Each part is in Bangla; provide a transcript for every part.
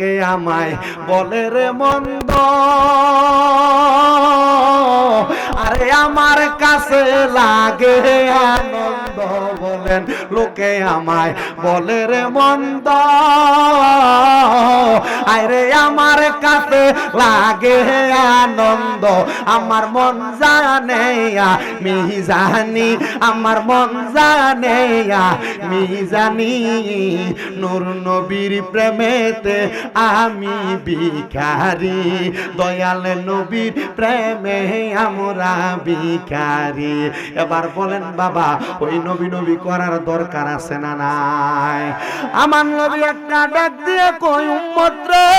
লোকে আমায় বলে রে মন্দ, আরে আমার কাছে লাগে আনন্দ। বলেন লোকে আমায় বলে রে মন্দ, আরে আমার কাছে লাগে আনন্দ। আমার মন জানে আমি জানি, আমার মন জানে আমি জানি, নূর নবীর প্রেমেতে আমি ভিখারি, দয়াল নবীর প্রেমে আমরা ভিখারি। এবার বলেন বাবা, ওই নবী নবী করার দরকার আছে না নাই? আমার নবী একটা ডাক দিয়ে কই, উম্মত রে,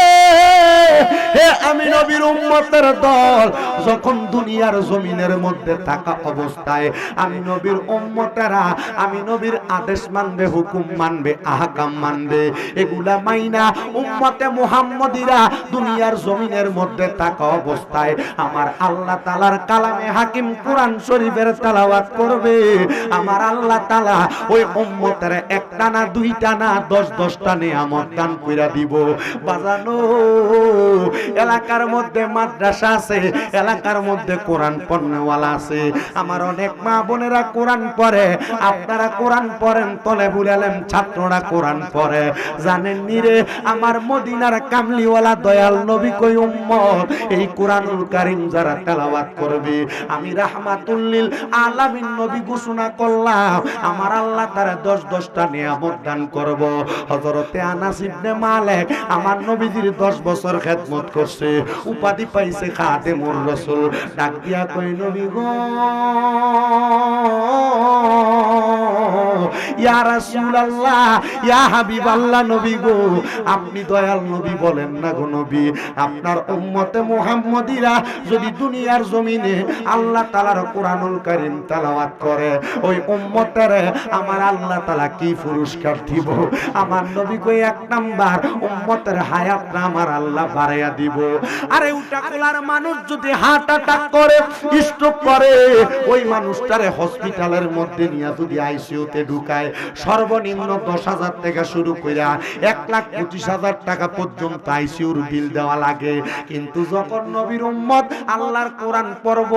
হে আমি নবীর উম্মতের দল, যখন দুনিয়ার জমিনের মধ্যে থাকা অবস্থায় আমি নবীর উম্মতেরা আমি নবীর আদেশ মানবে, হুকুম মানবে, আহকাম মানবে, এগুলা মাইনা উম্মতে মুহাম্মদীরা দুনিয়ার জমিনের মধ্যে থাকা অবস্থায় আমার আল্লাহ তাআলার কালামে হাকিম কোরআন শরীফের তেলাওয়াত করবে। আমার আল্লাহ তাআলা ওই উম্মতের একটা না দুইটা না 10-10টা নিয়ামত দান কইরা দিব। বাজানো এলাকার মধ্যে মাদ্রাসা আছে, এলাকার মধ্যে কোরআন পড়নেওয়ালা আছে, আমার অনেক মা বোনেরা কোরআন পড়ে, আপনারা কোরআন পড়েন, তলেবুল আলেম ছাত্ররা কোরআন পড়ে। জানেন নি রে, আমার মদিনার কামলিওয়ালা দয়াল নবী কই উম্মত এই কোরআনুল কারীম যারা তেলাওয়াত করবে আমি রাহমাতুল লিল আলামিন নবী ঘোষণা করলাম, আমার আল্লাহ তাআলা 10-10টা নিয়ামত দান করব। হযরতে আনাস ইবনে মালিক আমার নবীজির 10 বছর খেদমত করছে, উপাধি পাইছে খাদেমুর রাসূল। ডাক দিয়া কই, নবী গো, ইয়া রাসূলুল্লাহ, ইয়া হাবিবাল্লাহ, নবী গো, আপনি দয়াল নবী বলেন না গো নবী, আপনার উম্মতে মুহাম্মদীরা যদি দুনিয়ার জমিনে আল্লাহ তাআলার কোরআনুল কারীম তেলাওয়াত করে, ওই উম্মতের আমার আল্লাহ তাআলা কি পুরস্কার দিব? আমার নবী কই, 1 নাম্বার উম্মতের হায়াতটা আমার আল্লাহ বাড়াইয়া দিব। আরে উটা কোলার মানুষ যদি হার্ট অ্যাটাক করে, স্ট্রোক করে, ওই মানুষটারে হসপিটালের মধ্যে নিয়ে যদি আইসিইউতে ঢুকায়, সর্বনিম্ন 10,000 থেকে শুরু কইরা 1,25,000 টাকা পর্যন্ত আইসিইউর বিল দেওয়া লাগে। কিন্তু যখন নবীর উম্মত আল্লাহর কোরআন পড়ব,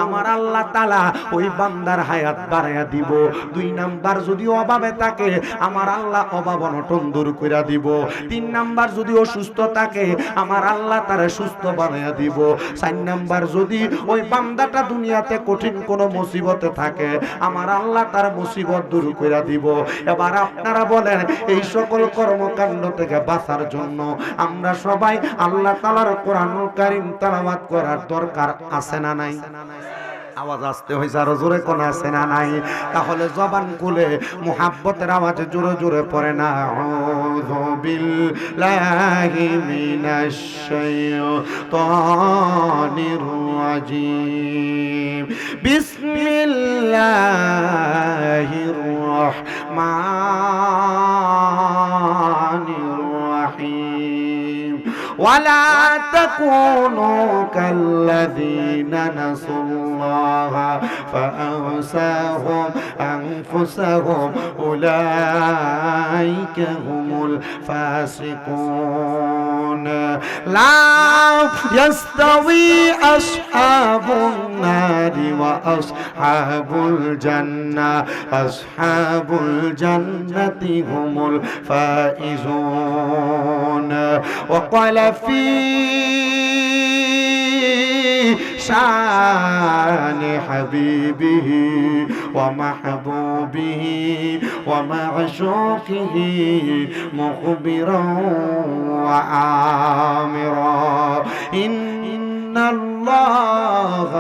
আমার আল্লাহ তাআলা ওই বান্দার হায়াত বাড়াইয়া দিব। 2 নাম্বার যদি অভাবে থাকে, আমার আল্লাহ অভাব অনটন দূর কইরা দিব। 3 নাম্বার যদি অসুস্থ থাকে, আমার আল্লাহ তারে সুস্থ বানাইয়া দিব। 4 নাম্বার যদি ওই বান্দাটা দুনিয়াতে কঠিন কোন মুসিবতে থাকে, আমার আল্লাহ তার মুসিবত দূর কইরা দিব। এবার আপনারা বলেন, এই সকল কর্মকাণ্ড থেকে বাঁচার জন্য আমরা সবাই আল্লাহ তাআলার কোরআনুল কারীম তেলাওয়াত করার দরকার আছে না নাই? আওয়াজ আসতে হইছে, আরো জোরে কোন আছে না নাই? তাহলে জবান খুলে মুহাব্বতের আওয়াজে জোরে জোরে পড়ে না, আউযু বিল্লাহি মিনাশ শাইতানির রাজীম, বিসমিল্লাহির রাহমানির রাহিম। ওয়ালা তাকুনু কাল্লাযীনা নাসুল্লাহা ফাআনসাহুম আনফুসাহুম উলাইকা হুমুল ফাসিকুন। লা ইয়াস্তাওয়ি আসহাবুন নারি ওয়া আসহাবুল জান্নাহ, আসহাবুল জান্নাতি হুমুল ফাইজুন। ওয়া ক্বালা في شان حبيبه ومحبوبه ومعشوقه مخبرا وآمرا، إن الله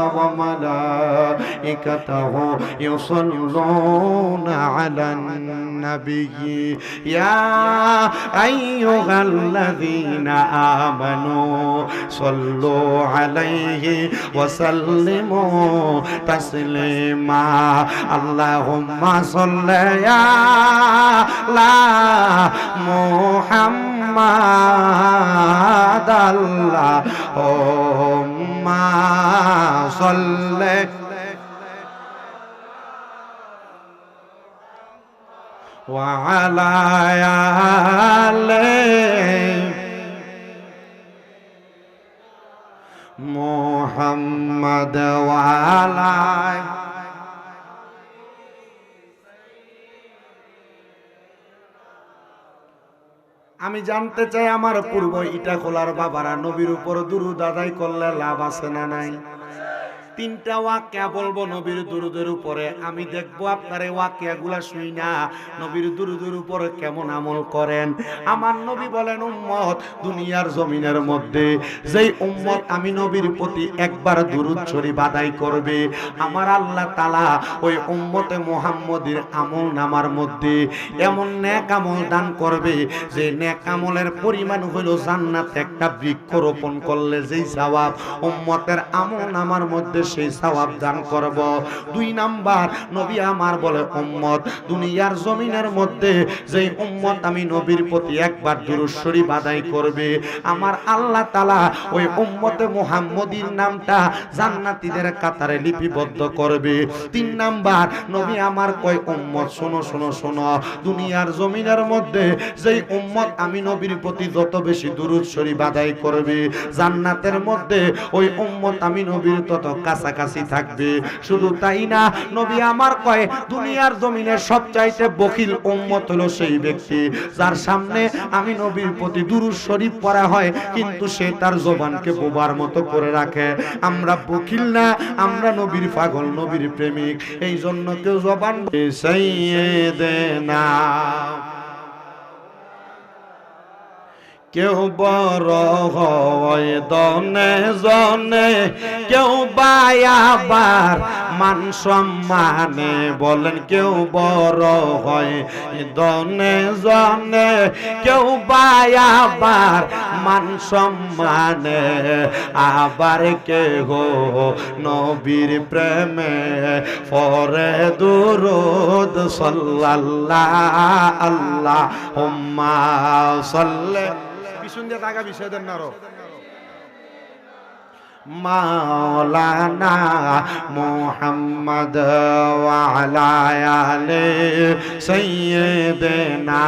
وملائكته يصلون على النبي يا أيها الذين آمنوا صلوا عليه وسلموا تسليما اللهم صل على محمد اللهم صل وعلى آله মুহাম্মদ ওয়া আলা আমি জানতে চাই আমার পূর্ব ইটাখোলার বাবারা নবীর উপর দুরূদ আদায় করলে লাভ আছে না নাই? তিনটা ওয়াকিয়া বলবো নবীর দুরূদের উপরে। আমি দেখবো আপনার এই ওয়াকিয়াগুলা শুই না নবীর দুরূদের উপরে কেমন আমল করেন। আমার নবী বলেন, উম্মত দুনিয়ার জমিনের মধ্যে যেই উম্মত আমি নবীর প্রতি একবার দুরূদ শরীফ আদায় করবে, আমার আল্লাহ তাআলা ওই উম্মতে মুহাম্মদের আমল নামার মধ্যে এমন নেক আমল দান করবে যে নেক আমলের পরিমাণ হলো জান্নাতে একটা বৃক্ষ রোপণ করলে যেই সওয়াব উম্মতের আমল নামার মধ্যে সেই সওয়াব দান করব। দুই নাম্বার নবী আমার বলে, উম্মত দুনিয়ার জমিনের মধ্যে যেই উম্মত আমি নবীর প্রতি একবার দুরূদ শরীফ আদায় করবে, আমার আল্লাহ তাআলা ওই উম্মতে মুহাম্মদীর নামটা জান্নাতীদের কাতারে লিপিবদ্ধ করবে। তিন নাম্বার নবী আমার কয়, উম্মত শোনো শোনো শোনো, দুনিয়ার জমিনের মধ্যে যেই উম্মত আমি নবীর প্রতি যত বেশি দুরূদ শরীফ আদায় করবে, জান্নাতের মধ্যে ওই উম্মত আমি নবীর তত কাছাকাছি থাকবে। শুধু তাই না, নবী আমার কয় দুনিয়ার জমিনে সবচাইতে বখিল উম্মত হলো সেই ব্যক্তি যার সামনে আমি নবীর প্রতি দুরূদ শরীফ পড়া হয় কিন্তু সে তার জবানকে বোবার মতো করে রাখে। আমরা বখিল না, আমরা নবীর পাগল, নবীর প্রেমিক। এই জন্য কেউ জবান সাইয়েদেনা কেউ বড় হয় দনে জনে, কেউ বায়াবার মান সম্মানে। বলেন কেউ বড় হয় দনে জনে, কেউ বায়াবার মান সম্মানে। আবার কেহ নবীর প্রেমে পড়ে দুরূদ সাল্লাল্লাহু আল্লাহুম্মা সাল্লি বিশুন দিয়ে টাকা বিষয় দেন না আরো। মাওলানা মুহাম্মদ ওয়া আলা আলি সাইয়্যিদিনা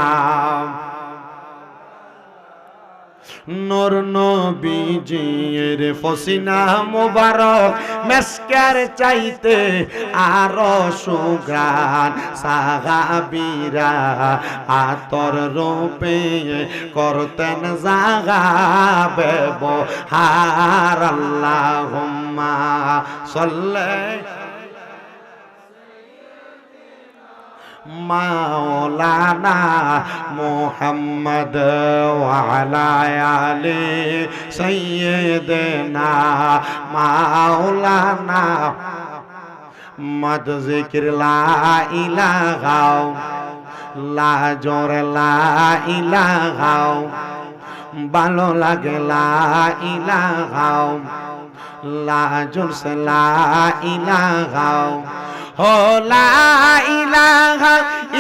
নূর নবীজির ফসিনা মুবারক মেসকের চাইতে আরো সুঘ্রাণ। সাহাবীরা আতর রূপে করতেন জাগা ব্যবহার। আল্লাহুম্মা সাল্লি মাওলানা মুহাম্মদ ওয়া আলা আলি সাইয়্যিদিনা মাওলানা মদ জিকির লা ইলাহা লা জোরে লা ইলাহা ভালো লাগে লা ইলাহা লা জোরসে লা ইলাহা হো লা ইলাহা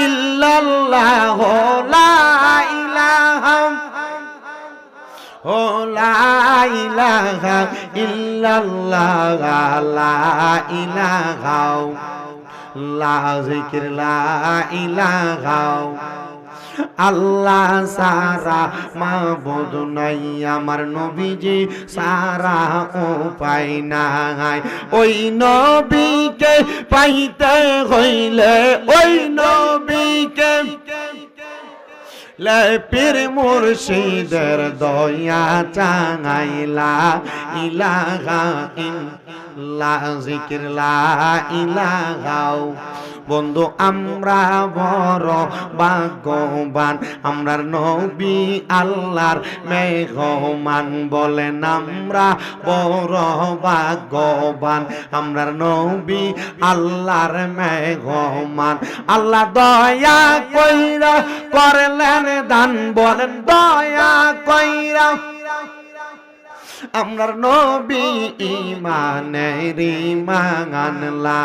ইল্লাল্লাহ লা ইলাহা হো লা ইলাহা ইল্লাল্লাহ লা ইলাহা লা জিকির লা ইলাহা আল্লাহ সারা মাবুদ নাই, আমার নবীজি সারা উপায় নাই। ওই নবীকে পাইতে হইলে ওই নবীকে পীর মুর্শিদের দয়া চাঙাইলা ইলাহা ইল্লাল্লাহ জিকির লা ইলাহা। বন্ধু আমরা বড় ভাগ্যবান, আমরার নবী আল্লাহর মেহমান। বলেন আমরা বড় ভাগ্যবান, আমরার নবী আল্লাহর মেহমান। আল্লাহ দয়া কইরা করলেন দান, বলেন দয়া কইরা আমরার নবী ইমানের ইমান। লা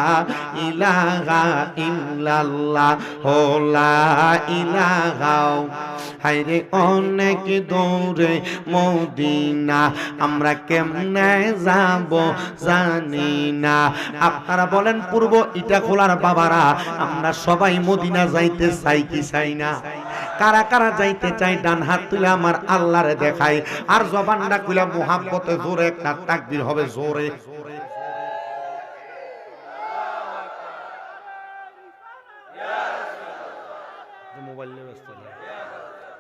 ইলাহা ইল্লাল্লাহ হো লা ইলাহা। হায়রে অনেক দূরে মদিনা, আমরা কেমনে যাব জানি না। আপনারা বলেন পূর্ব ইটাখোলার বাবারা, আমরা সবাই মদিনা যাইতে চাই কি চাই না? কারা কারা যাইতে চাই ডান হাত তুলে আমার আল্লাহরে দেখাই। আর জবানটা খুলে মুহাব্বতে জোরে একটা তাকবীর হবে জোরে।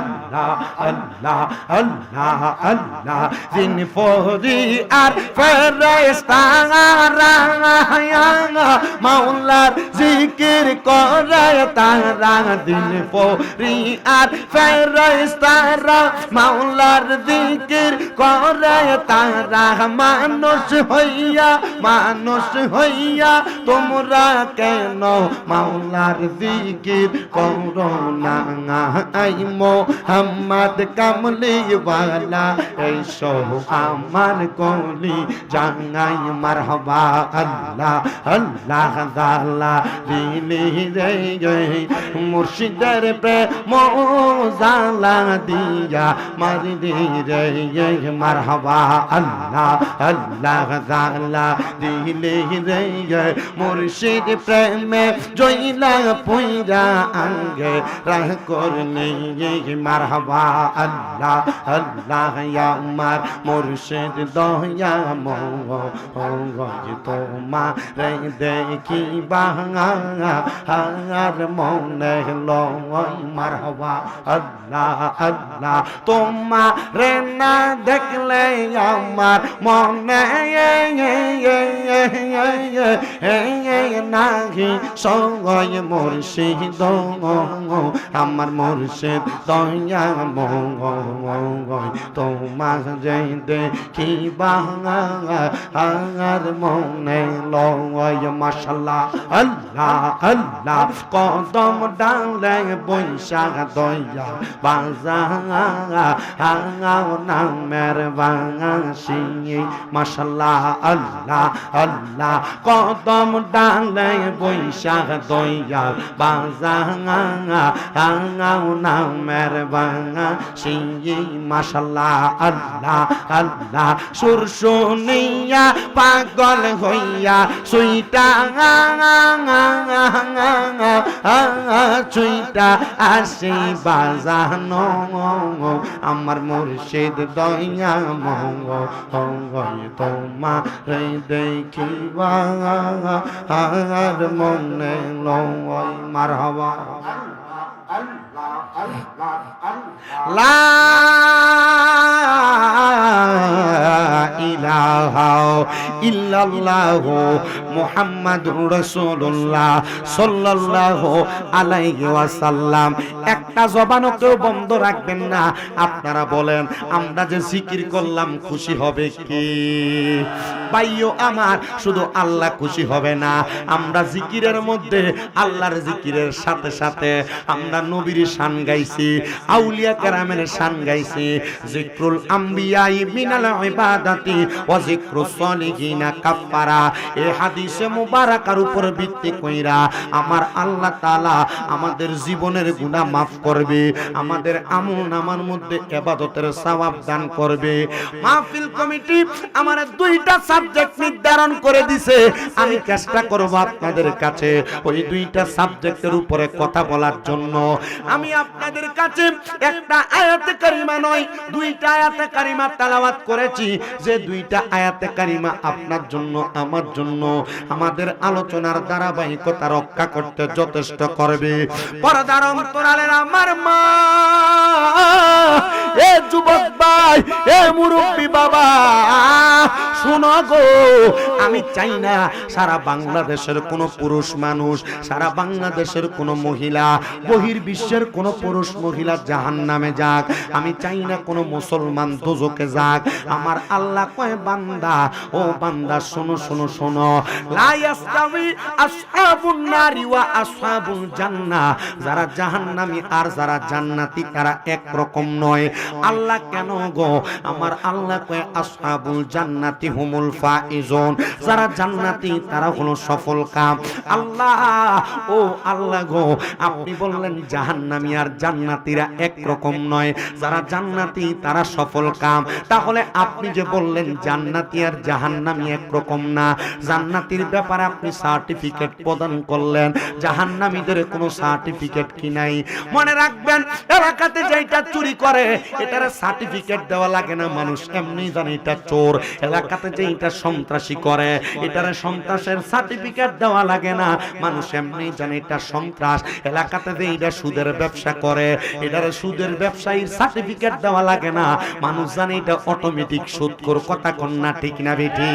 আল্লাহ আল্লাহ আল্লাহ আল্লাহ জিন ফরি আর ফেরেশতারা মাওলার জিকির করে তারা দিন ফরি আর ফেরেশতারা মাওলার জিকির করে তারা মানুষ হইয়া তোমরা কেন মাওলার জিকির করো না আই মোহাম্মদ কামলি ওয়ালা এসো আমার কলি জাঙ্গাই মারহাবা আল্লাহ আল্লাহ আল্লাহ দিলি রে মুর্শিদের প্রেম জালা দিয়া মারি রে মারহাবা আল্লাহ আল্লাহ আল্লাহ দিলি রে মুর্শিদ প্রেমে জইলা পুইরা আঙ্গে রাহ করলে মারহাবা আল্লাহ আল্লাহ আমার মুর্শিদ দয়া তোমার দেখি বাঙার মনে লয় মারহাবা আল্লাহ আল্লাহ তোমার না দেখলে আমার মনে নাহি সঙ্গয় মুর্শিদ আমার মুর্শিদ দয়া মঙ্গয় তোমার দেখি বাঙার মনে লয় মাশাআল্লাহ আল্লাহ আল্লাহ কদম ডালে বৈশাখ দয়া বাজা নামের বাঙাসি মাশাআল্লাহ আল্লাহ আল্লাহ কদম ডালে বৈশাখ দয়া বাজা নামের বাঙাসি মাশাআল্লাহ আল্লাহ আল্লাহ সুর শুনিয়া পাগল হইয়া সুইটা আসি বাজানো আমার মুর্শিদ দয়া মঙ্গয় তোমার দেখিবা আর মনে লয় মারহাবা লা ইলাহা ইল্লাল্লাহু মুহাম্মাদুর রাসূলুল্লাহ সাল্লাল্লাহু আলাইহি ওয়াসাল্লাম। একটা জবানও কেউ বন্ধ রাখবেন না। আপনারা বলেন, আমরা যে জিকির করলাম খুশি হবে কি? ভাইও আমার, শুধু আল্লাহ খুশি হবে না, আমরা জিকিরের মধ্যে আল্লাহর জিকিরের সাথে সাথে আমরা নবীর শান গাইছি, আউলিয়া কেরামের শান গাইছি। যিকরুল আম্বিয়াই মিনাল ইবাদাতি ওয়া যিকরুস সলিহিনা কাফারা। এই হাদিসে মুবারাকার উপর ভিত্তি কইরা আমার আল্লাহ তাআলা আমাদের জীবনের গুনাহ মাফ করবে, আমাদের আমল নামার মধ্যে ইবাদতের সওয়াব দান করবে। মাহফিল কমিটি আমার দুইটা সাবজেক্ট নির্ধারণ করে দিয়েছে। আমি চেষ্টা করব আপনাদের কাছে ওই দুইটা সাবজেক্টের উপরে কথা বলার জন্য। আমি আপনাদের কাছে একটা আয়াতে কারিমা নয়, দুইটা আয়াতে কারিমা তেলাওয়াত করেছি, যে দুইটা আয়াতে কারিমা আপনার জন্য আমার জন্য আমাদের আলোচনার ধারাবাহিকতা রক্ষা করতে যথেষ্ট করবে। পর্দার অন্তরালের আমার মা, এ যুবক ভাই, এ মুরব্বী বাবা, শোনো গো, আমি চাই না সারা বাংলাদেশের কোন পুরুষ মানুষ, সারা বাংলাদেশের কোন মহিলা, বহির্বিশ্বের কোন পুরুষ মহিলা জাহান্নামে যাক। আমি চাই না কোন মুসলমান দোজখে যাক। আমার আল্লাহ কয়, বান্দা, ও বান্দা, শোনো শোনো শোনো, লা ইয়াসতাবি আসহাবুন নারি ওয়া আসহাবুল জান্নাহ। যারা জাহান্নামী আর যারা জান্নাতি তারা এক রকম নয়। আল্লাহ কেন গো? আমার আল্লাহ কয়, আসহাবুল জান্নাতি হুমুল ফাইজুন। যারা জান্নাতি তারা হলো সফল কাম। আল্লাহ, ও আল্লাহ গো, আপনি বললেন জাহান্নামী আর জান্নাতীরা এক রকম নয়, যারা জান্নাতি তারা সফল কাম। তাহলে আপনি যে বললেন জান্নাতি আর জাহান্নামী জাহান্নামী একরকম না। জান্নাতীর ব্যাপারে আপনি সার্টিফিকেট প্রদান করলেন, জাহান্নামীদের কোনো সার্টিফিকেট কি নাই? মনে রাখবেন, এলাকাতে যেটা চুরি করে এটার সার্টিফিকেট দেওয়া লাগে না, মানুষ এমনি জানে এটা চোর। এলাকাতে যেটা সন্ত্রাসী করে এটার সন্ত্রাসের সার্টিফিকেট দেওয়া লাগে না, মানুষ এমনি জানে এটা সন্ত্রাস। এলাকাতে যেটা সুদের ব্যবসা করে এটার সুদের ব্যবসায়ীর সার্টিফিকেট দেওয়া লাগে না, মানুষ জানে এটা অটোমেটিক সুদখোর। কথা কন্যা ঠিক না বেটি?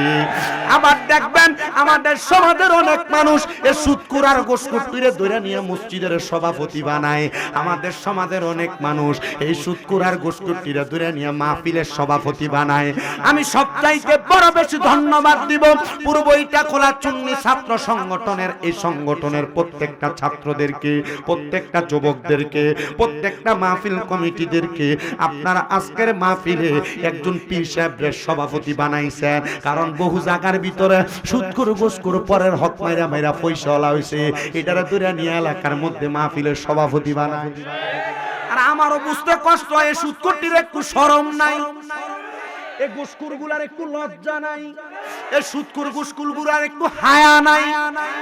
আবার দেখবেন আমাদের সমাজের অনেক মানুষ এই সুদখোর আর ঘুষখোরদের ধরে নিয়ে মসজিদের সভাপতি বানায়। আমাদের সমাজের অনেক মানুষ এই সুদখোর আর ঘুষখোরদের ধরে নিয়ে মাহফিলের সভাপতি বানায়। আমি সবচাইতে বড় বেশি ধন্যবাদ দিব পূর্ব ইটাখোলা চুন্নি ছাত্র সংগঠনের, এই সংগঠনের প্রত্যেকটা ছাত্রদেরকে, প্রত্যেকটা যুবকদেরকে, প্রত্যেকটা মাহফিল কমিটিদেরকে। আপনারা আজকের মাহফিলে একজন পীর সাহেবের সভাপতি বানাইছেন, কারণ বহু জায়গার ভিতরে সুদখোর ঘুষখোর পরের হক মাইরা মাইরা পয়সাওয়ালা হইছে, এটারে ধরে নিয়ে এলাকার মধ্যে মাহফিলের সভাপতি বানায়। আর আমারও বুঝতে কষ্ট হয়, সুদখোরটির একটু শরম নাই, এই ঘুষখোরগুলার একটু লজ্জা নাই, এই সুদখোর ঘুষখোরগুলার একটু হায়া নাই।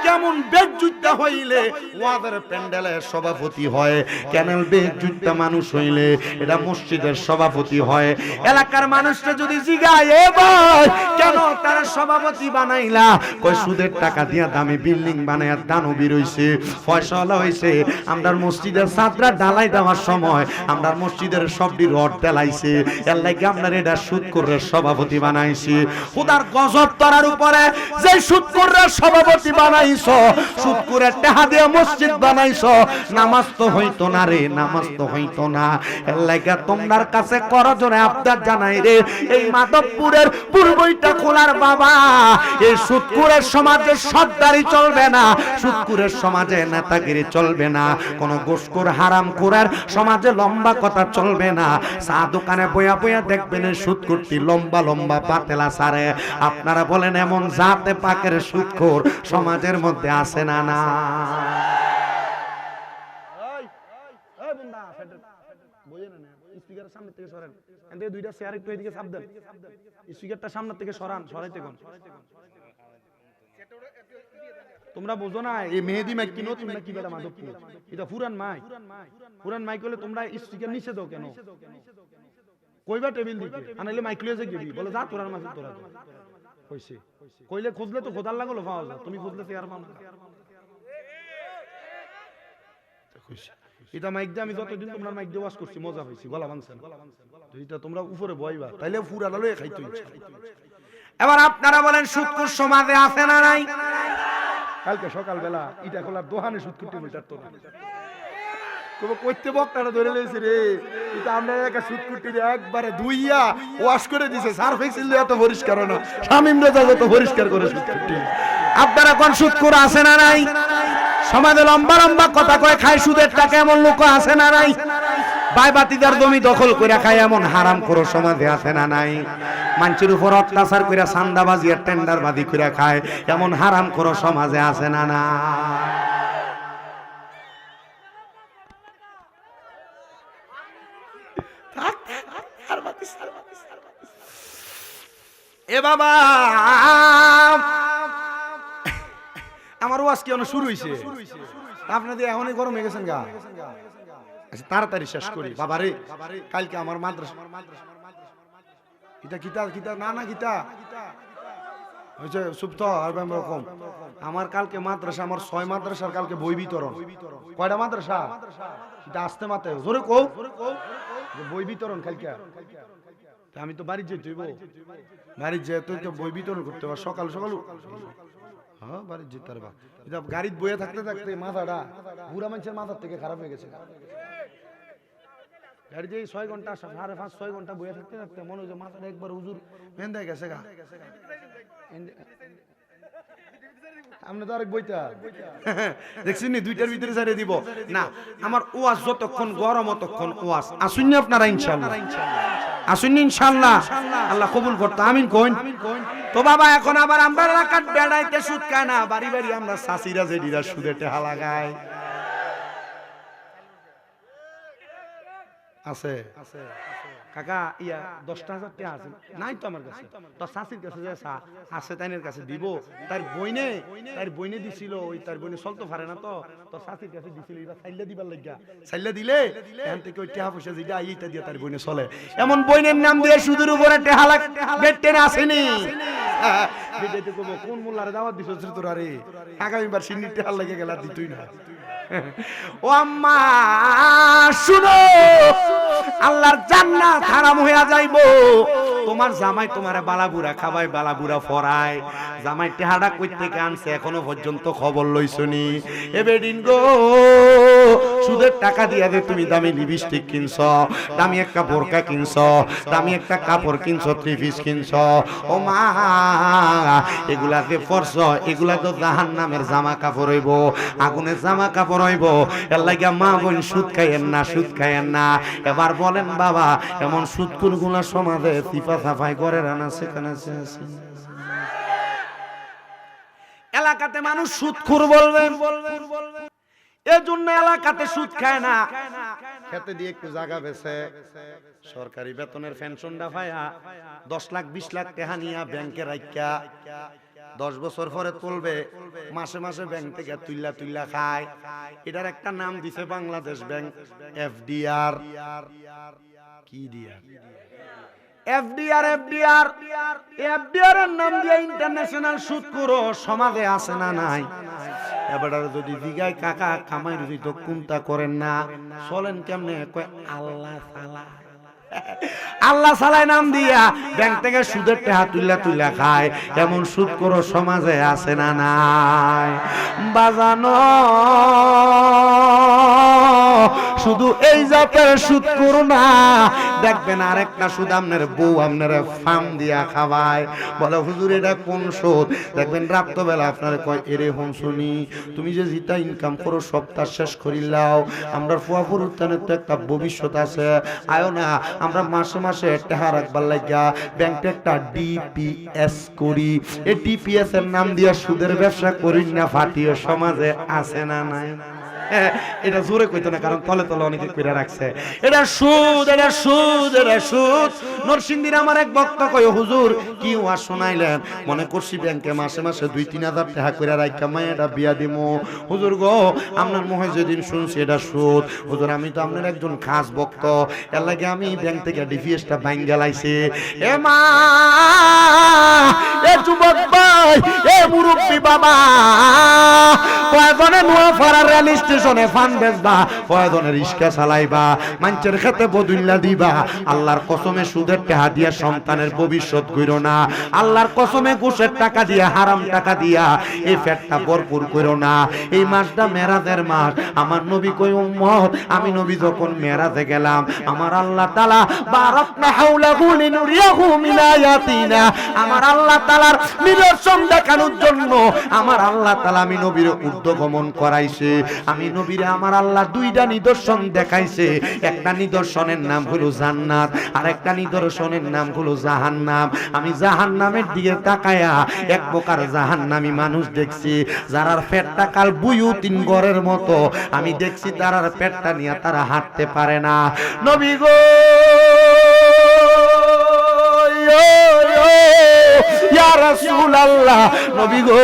কেমন বেজ্জুতা হইলে ওয়াদের প্যান্ডেলের সভাপতি হয়, কেমন বেজ্জুতা মানুষ হইলে এটা মসজিদের সভাপতি হয়। এলাকার মানুষরা যদি জিগায় এ ভাই কেন তারা সভাপতি বানাইলা, কই সুদের টাকা দিয়া দামি বিল্ডিং বানায়া দানবী রইছে, ফয়সালা হইছে। আমরা মসজিদের ছাত্রা ঢালাই দেওয়ার সময় আমরা মসজিদের সবটি রড ঢালাইছে, এর লাগি আমরা এটা সুদখোর সভাপতি বানাইছি। খোদার গজব তরার উপরে যে সুদখোরের সভাপতি বানাইছো, সুদখোরের টাকা দিয়ে মসজিদ বানাইছো, নামাজ তো হইতো না রে, নামাজ তো হইতো না। এর লাগা তোমার কাছে করজনে আবদার জানাই রে, এই মাধবপুরের পূর্ব ইটাখোলার বাবা, এই সুদখোরের সমাজে সর্দারি চলবে না, সুদখোরের সমাজে নেতাগিরি চলবে না, কোন ঘুষখোর হারামখোরের সমাজে লম্বা কথা চলবে না। চা দোকানে বইয়া বইয়া দেখবেন সুদখোর লম্বা লম্বা পাতেলা সারে। আপনারা বলেন এমন জাতে পাকের সুদখোর সমাজের মধ্যে আছে না? না, দুইটা চেয়ার একটু এদিকে চাপ দেন, স্পিকারটা সামনে থেকে সরান, সরাইতে কোন তোমরা বোঝো না? এই মেহেদি মাইক কিনো তোমরা কি বেটা মাধবপুর, এটা পুরান মাইক, পুরান মাইক হলে তোমরা স্পিকার নিচে দাও কেন? কইবা টেবিল দিকে আনাইলে মাইক লয়ে যে গেবি, বলে যা তোরার মাঝে তোরা কইছে, কইলে খুঁজলে তো খোদার লাগলো পাওয়া যায়, তুমি খুঁজলে চেয়ার পাও না। এটা মাইক দিয়ে আমি যতদিন তোমরা মাইক দিয়ে ওয়াজ করছি মজা হয়েছি, গলা ভাঙছে না। এটা তোমরা উপরে বইবা, তাইলে পুরাটা লয়ে খাইতে ইচ্ছা। এবার আপনারা বলেন সুদখোর সমাজে আছে না নাই? কালকে সকালবেলা ইটাখোলার দোহানে সুদখোরটি মিটার তো কইতে বক্তাটা ধরে লেছে রে, এটা আমরা একা সুদখোরটি একবারে ধুইয়া ওয়াশ করে দিছে, সার্ফ এক্সেল এত পরিষ্কার না, শামিম রেজা যত পরিষ্কার করে সুদখোরটি। আপনারা কোন সুদখোর আছে না নাই? সমাজে লম্বা লম্বা কথা কয় খায় সুদের টাকা এমন লোক আছে না নাই? বাইবাতিদার জমি দখল করে খায় এমন হারামখোর সমাজে আছে না নাই? মানুষের উপর অত্যাচার করে চাঁদাবাজি আর টেন্ডারবাজি করে খায় এমন হারামখোর সমাজে আছে না না? এ বাবা আমার ওয়াজ কি অনেক শুরু হয়েছে, আপনাদের এখনই গরম হয়ে গেছেন গা। আচ্ছা তাড়াতাড়ি শেষ করি বাবা রে, কালকে আমার মাদ্রাসা, গীতা গীতা গীতা না না গীতা হয়েছে সুপ্ত রকম। আমার কালকে মাদ্রাসা, আমার 6 মাদ্রাসার কালকে বই বিতরণ। কয়টা মাদ্রাসা? এটা আসতে মাতে জোরে কও, বই বিতরণ কালকে। আমি তো বাড়ি যেতে হইব, বাড়ি যেতে তো বই বিতরণ করতে হবে সকাল সকাল। হ্যাঁ বাড়ি যেতে পারবা, এটা গাড়িতে বইয়ে থাকতে থাকতে মাথাটা বুড়া মানুষের মাথার থেকে খারাপ হয়ে গেছে। গাড়িতে 6 ঘন্টা 5.5-6 ঘন্টা বইয়ে থাকতে থাকতে মনে হচ্ছে মাথাটা একবার হুজুর বেঁধে গেছে গা। আপনি তো আরেক বইটা দেখছেন নি, 2টার ভিতরে ছাড়িয়ে দিব না। আমার ওয়াজ যতক্ষণ গরম ততক্ষণ ওয়াজ আসুন না আপনারা ইনশাআল্লাহ, আসুন ইনশাআল্লাহ, আল্লাহ কবুল করতে আমিন কইন। তো বাবা এখন আবার আমরা এলাকার বেড়াইতে সুদ খায় না, বাড়ি বাড়ি আমরা চাষিরা জেডিরা সুদে টেহা লাগাই। আছে কাকা ইয়া 10,000 টাকা আছে নাই তো আমার কাছে তো শাশির কাছে যে আছে তাইনের কাছে দিব তার বইনে দিছিল ওই তার বইনে চলতে পারে না তো তো শাশির কাছে দিছিল এটা ছাইলা দিবার লাগিয়া ছাইলা দিলে এখান থেকে ওই টাকা পয়সা যেটা এইটা দিয়ে তার বইনে চলে এমন বইনের নাম দিয়ে সুদের উপরে টাকা লাগ বেটেন আসেনি বেটেতে কব কোন মোল্লারে দাওয়াত দিছস তোরা রে আগামীবার সিন্নি টাকা লাগে গেল দিতই না ও আম্মা শুনো আল্লাহর জান্নাত হারাম হইয়া যাইবো তোমার জামাই তোমারে বালাবুরা খাবাই বালাবুরা ফরায় জামাই টেহাডা কই থেকে আনছে এখনো পর্যন্ত খবর লইছনি এ বেডিন গো সুদের টাকা দিয়া দে তুমি দামি লিপস্টিক কিনছো দামি একটা বোরকা কিনছো দামি একটা কাপড় কিনছো থ্রি পিস কিনছো ও মা এগুলা যে পরছো এগুলা তো জাহান্নামের জামা কাপড় হইব আগুনের জামা কাপড় হইব এর লাগি মা বোন সুদ খাইয়েন না এবার বলেন বাবা এমন সুদকুর গুনাহ সমাজে তিপা সাফাই করে রানা সেখানে আছে এলাকাতে মানুষ সুদখোর বলবেন এজন্য এলাকাতে সুদ খায় না খেতে দিয়ে একটু জায়গা বেচে সরকারি বেতনের পেনশনটা পায়া 10 লাখ 20 লাখ টাকা নিয়া ব্যাংকে রাখিয়া 10 বছর পরে তুলবে মাসে মাসে ব্যাংক থেকে তুইলা খায় এটার একটা নাম দিছে বাংলাদেশ ব্যাংক এফডিআর কি দিয়া এফডিআর এর নাম দিয়ে ইন্টারন্যাশনাল সুদখোর সমাজে আছে না নাই এবার যদি দিগায় কাকা কামাই যদি তো কোনটা করেন না চলেন কেমনে কয় আল্লাহ সালাই নাম দিয়া ব্যাংক থেকে সুদের টাকা তুইলা খায় এমন সুদখোর সমাজে আছে না নাই বাজানো শুধু এই জাতের সুদখোর না দেখবেন আরেকটা সুদ আপনার বউ আপনার ফার্ম দিয়া খাওয়ায় বলে হুজুর এটা কোন সুদ দেখবেন রাত্রবেলা আপনার কয় এরে হন শুনি তুমি যে জিতা ইনকাম করো সপ্তাহ শেষ করিলাও আমরা ফুয়াফুর উত্থানের তো একটা ভবিষ্যৎ আছে আয়ো না আমরা মাসে মাসে টাকা রাখবার লাগিয়া ব্যাংকে একটা ডিপিএস করি এই ডিপিএস এর নাম দিয়া সুদের ব্যবসা করি না ফাটিয়ে সমাজে আছে না নাই এটা জোরে কইতো না কারণ তলে তলে অনেকে কইরা রাখছে এটা সুদ নরসিংদীর আমার এক বক্তা কয় হুজুর কি ওয়াজ শোনাইলেন মনে করছি ব্যাংকে মাসে মাসে 2-3 হাজার টাকা কইরা রাখা মাইয়াটা বিয়া দিমু হুজুর গো আপনার মুখে যেদিন শুনছি এটা সুদ হুজুর আমি তো আপনার একজন খাস ভক্ত এর লাগে আমি ব্যাংক থেকে ডিপিএসটা ভাঙা লাইছি এ মা এ যুবক ভাই এ মুরব্বি বাবা কয়জনে নোয়াপাড়া রেল স্টেশনে ফান বেচবা কয়জনে রিক্সা চালাইবা মানুষের খেতে বদুল্লা দিবা আল্লাহর কসমে সুদের টাকা দিয়া সন্তানের ভবিষ্যৎ কইরো না আল্লাহর কসমে ঘুষের টাকা দিয়া হারাম টাকা দিয়া এই পেটটা ভরপুর কইরো না এই মাসটা মেরাজের মাস আমার নবী কই উম্মত আমি নবী যখন মেরাজে গেলাম আমার আল্লাহ তাআলা বারাকনা হাওলাহু লিনুরিয়াহু মিন আয়াতিনা আমার আল্লাহ তাআলার নিদর্শন দেখানোর জন্য আমার আল্লাহ তাআলা আমি নবীর উদ্যগমন করাইছে আমি নবীরে আমার আল্লাহ দুইটা নিদর্শন দেখাইছে একটা নিদর্শনের নাম হলো জান্নাত আর একটা নিদর্শনের নাম হলো জাহান্নাম আমি জাহান্নামের দিকে তাকায়া এক প্রকার জাহান্নামী মানুষ দেখছি যারার পেটটা কাল বুয়ুতিন ঘরের মতো আমি দেখছি তারার পেটটা নিয়ে তারা হাঁটতে পারে না নবী গো ইয়া রাসূলুল্লাহ নবী গো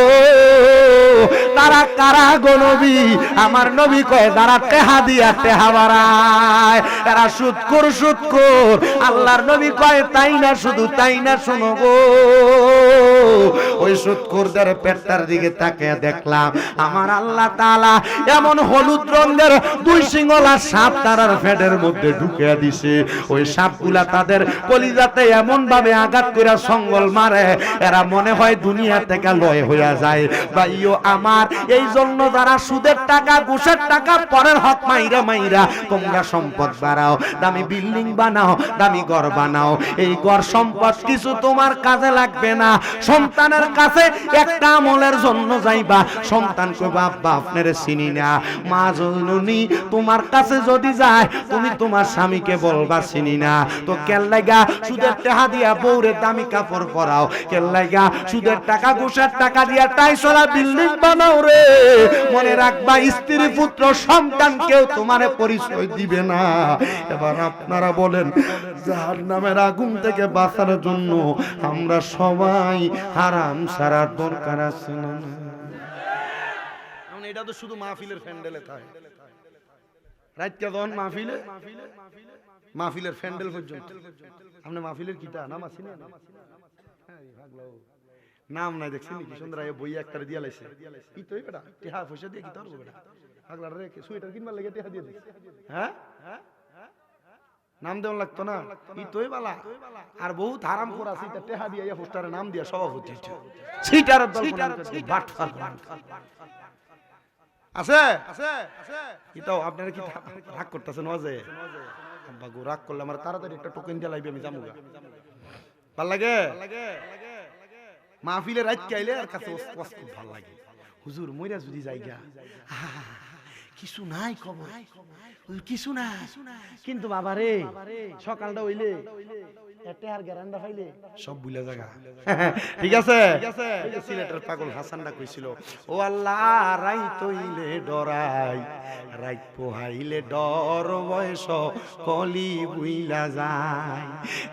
তারা কারা গো নবী আমার নবী কয় তারা টেহা দিয়া টেহা বাড়ায় তারা সুদখোর আল্লাহর নবী কয় তাই না শুধু তাই না শোনো গো ওই সুদখোরদের পেটটার দিকে তাকিয়ে দেখলাম আমার আল্লাহ তাআলা এমন হলুদ রঙের দুই সিংহলা সাপ তারার পেটের মধ্যে ঢুকিয়ে দিছে ওই সাপগুলা তাদের কলিজাতে এমন ভাবে আঘাত করে সঙ্গল মারে এরা মনে হয় দুনিয়া থেকে লয় হইয়া যায় ভাইও আমার এই জন্য যারা সুদের টাকা ঘুষের টাকা পরের হক মাইরা তোমরা সম্পদ বাড়াও দামি বিল্ডিং বানাও দামি ঘর বানাও এই ঘর সম্পদ কিছু তোমার কাজে লাগবে না সন্তানের কাছে একটা আমলের জন্য যাইবা সন্তান কইবা আব্বা আপনারে চিনি না মা জননী তোমার কাছে যদি যায় তুমি তোমার স্বামীকে বলবা চিনি না তো কেন লাগা সুদের টাকা দিয়া বউরে দামি কাপড় পরাও কেন লাগা সুদের টাকা ঘুষের টাকা দিয়া টাইসলা বিল্ডিং বানাও রে, মনে রাখবা স্ত্রী পুত্র সন্তান কেউ তোমারে পরিচয় দিবে না। এবার আপনারা বলেন, জাহান্নামের আগুন থেকে বাঁচার জন্য আমরা সবাই হারাম ছাড়ার দরকার আছে না? এটা তো শুধু মাহফিলের প্যান্ডেলে থাকে, রাত কেমন মাহফিলের প্যান্ডেল পর্যন্ত। আপনি মাহফিলের কিটা নাম আছে না? নাম নাই দেখছেন কি সুন্দর বই একটা দিয়া লাইছে, কি তো বেটা টেহা পয়সা দিয়ে কি করবো বেটা, পাগলার রে সোয়েটার কিনবার লাগে টেহা দিয়ে দিছে। হ্যাঁ নাম দেওয়া লাগতো না, ই তোই বালা। আর বহুত হারাম করা আছে, এটা টেহা দিয়া পোস্টারে নাম দিয়া সভাপতি সিটারের দল আছে আছে। এটাও আপনারা কি রাগ করতেছেন? ওয়াজে বাগু রাগ করলে আমার তাড়াতাড়ি একটা টোকেন দিয়ে লাইবে, আমি যাবো। ভাল লাগে মাহফিলে রাত চাইলে আর কাছে খুব ভাল লাগে। হুজুর মইরা যদি জায়গা কিছু নাই, খবর কিছু না, কিন্তু বাবা রে সকালটা হইলে সব ভুলে জায়গা। ঠিক আছে, সিলেটের পাগল হাসানটা কইছিল, ও আল্লাহ রাইত হইলে ডরাই, রাইত পোহাইলে ডর, বয়স কলি বুইলা যায়,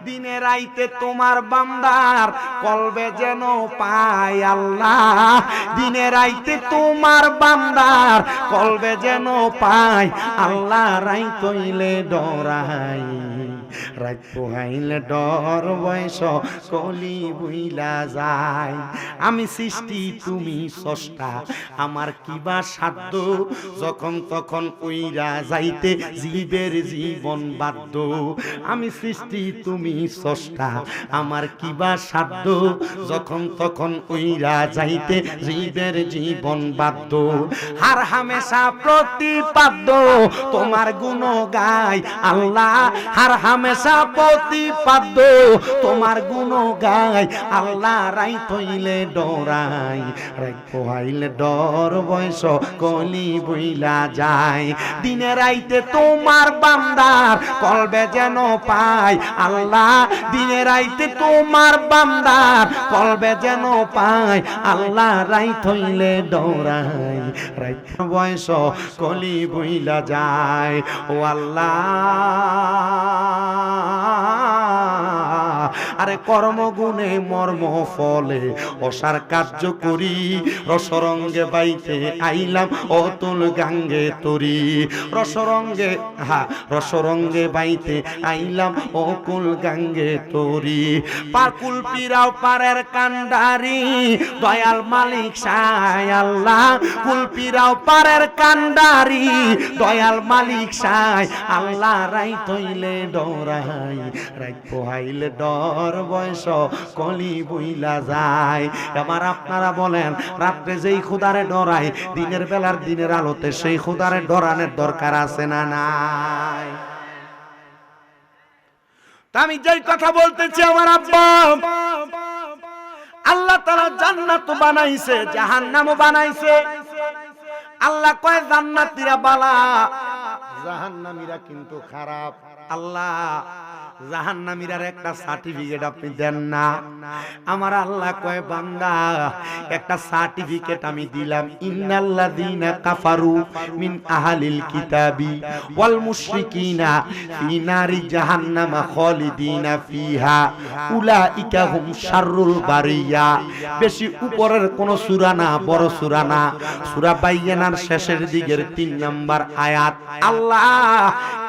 দিনে রাইতে তোমার বান্দার কলবে যেন পায় আল্লাহ, দিনে রাইতে তোমার বান্দার কলবে যেন পায় আল্লাহ, রাইত হইলে ডরাই, রাত পোহাইলে ডর, বয়স কলি বুইলা যায়, আমি সৃষ্টি তুমি স্রষ্টা, আমার কিবা সাধ্য, যখন তখন উইরা যাইতে জীবের জীবন বাধ্য, আমি সৃষ্টি তুমি স্রষ্টা, আমার কিবা সাধ্য, যখন তখন উইরা যাইতে জীবের জীবন বাধ্য, হার হামেশা প্রতিপাদ্য তোমার গুণ গায় আল্লাহ, হার হামেশা প্রতিপাদ্য তোমার গুণ গায় আল্লাহ, রাইত হইলে ডরাই, রাইত পোহাইলে ডর, বয়স কলি বইলা যায়, দিনে রাইতে তোমার বান্দার কলবে যেন পায় আল্লাহ, দিনে রাইতে তোমার বান্দার কলবে যেন পায় আল্লাহ, রাইত হইলে ডরাই, রাইত বয়স কলি বইলা যায়, ও আল্লাহ আরে কর্মগুণে মর্ম ফলে অসার কার্য করি, রসরঙ্গে বাইতে আইলাম অতুল গাঙ্গে তরি, রসরঙ্গে রসরঙ্গে বাইতে আইলাম অকুল গাঙ্গে তরি, পাকুল পিরাও পারের কান্ডারি, দয়াল মালিক সায় আল্লাহ, কুলপিরাও পারের কান্ডারি, দয়াল মালিক সায় আল্লাহ, রাইত হইলে ডরাই, রাইত পোহাইলে ডর, বয়স কলি বইলা যায়, আমার আপনারা বলেন রাত্রে যেই খুদারে ডরাই, দিনের বেলার দিনের আলোতে সেই খুদারে ডরানোর দরকার আছে না নাই? আমি যেই কথা বলতেছি আমার আব্বা, আল্লাহ তাআলা জান্নাত বানাইছে, জাহান্নামও বানাইছে। আল্লাহ কয় জান্নাতীরা বালা, জাহান্নামীরা কিন্তু খারাপ। আল্লাহ জাহান্নামীরার একটা সার্টিফিকেট আপনি দেন না? আমার আল্লাহ কয় বান্দা একটা সার্টিফিকেট আমি দিলাম, ইন্নাল্লাযীনা কাফারু মিন আহলিল কিতাবি ওয়াল মুশরিকিনা ফি নারি জাহান্নামা খালিদিনা ফিহা উলাইকা হুম শাররুল বারিয়া। বেশি উপরের কোন সূরা না, বড় সূরা না, সূরা বাইয়ানার শেষের দিকের 3 নাম্বার আয়াত। আল্লাহ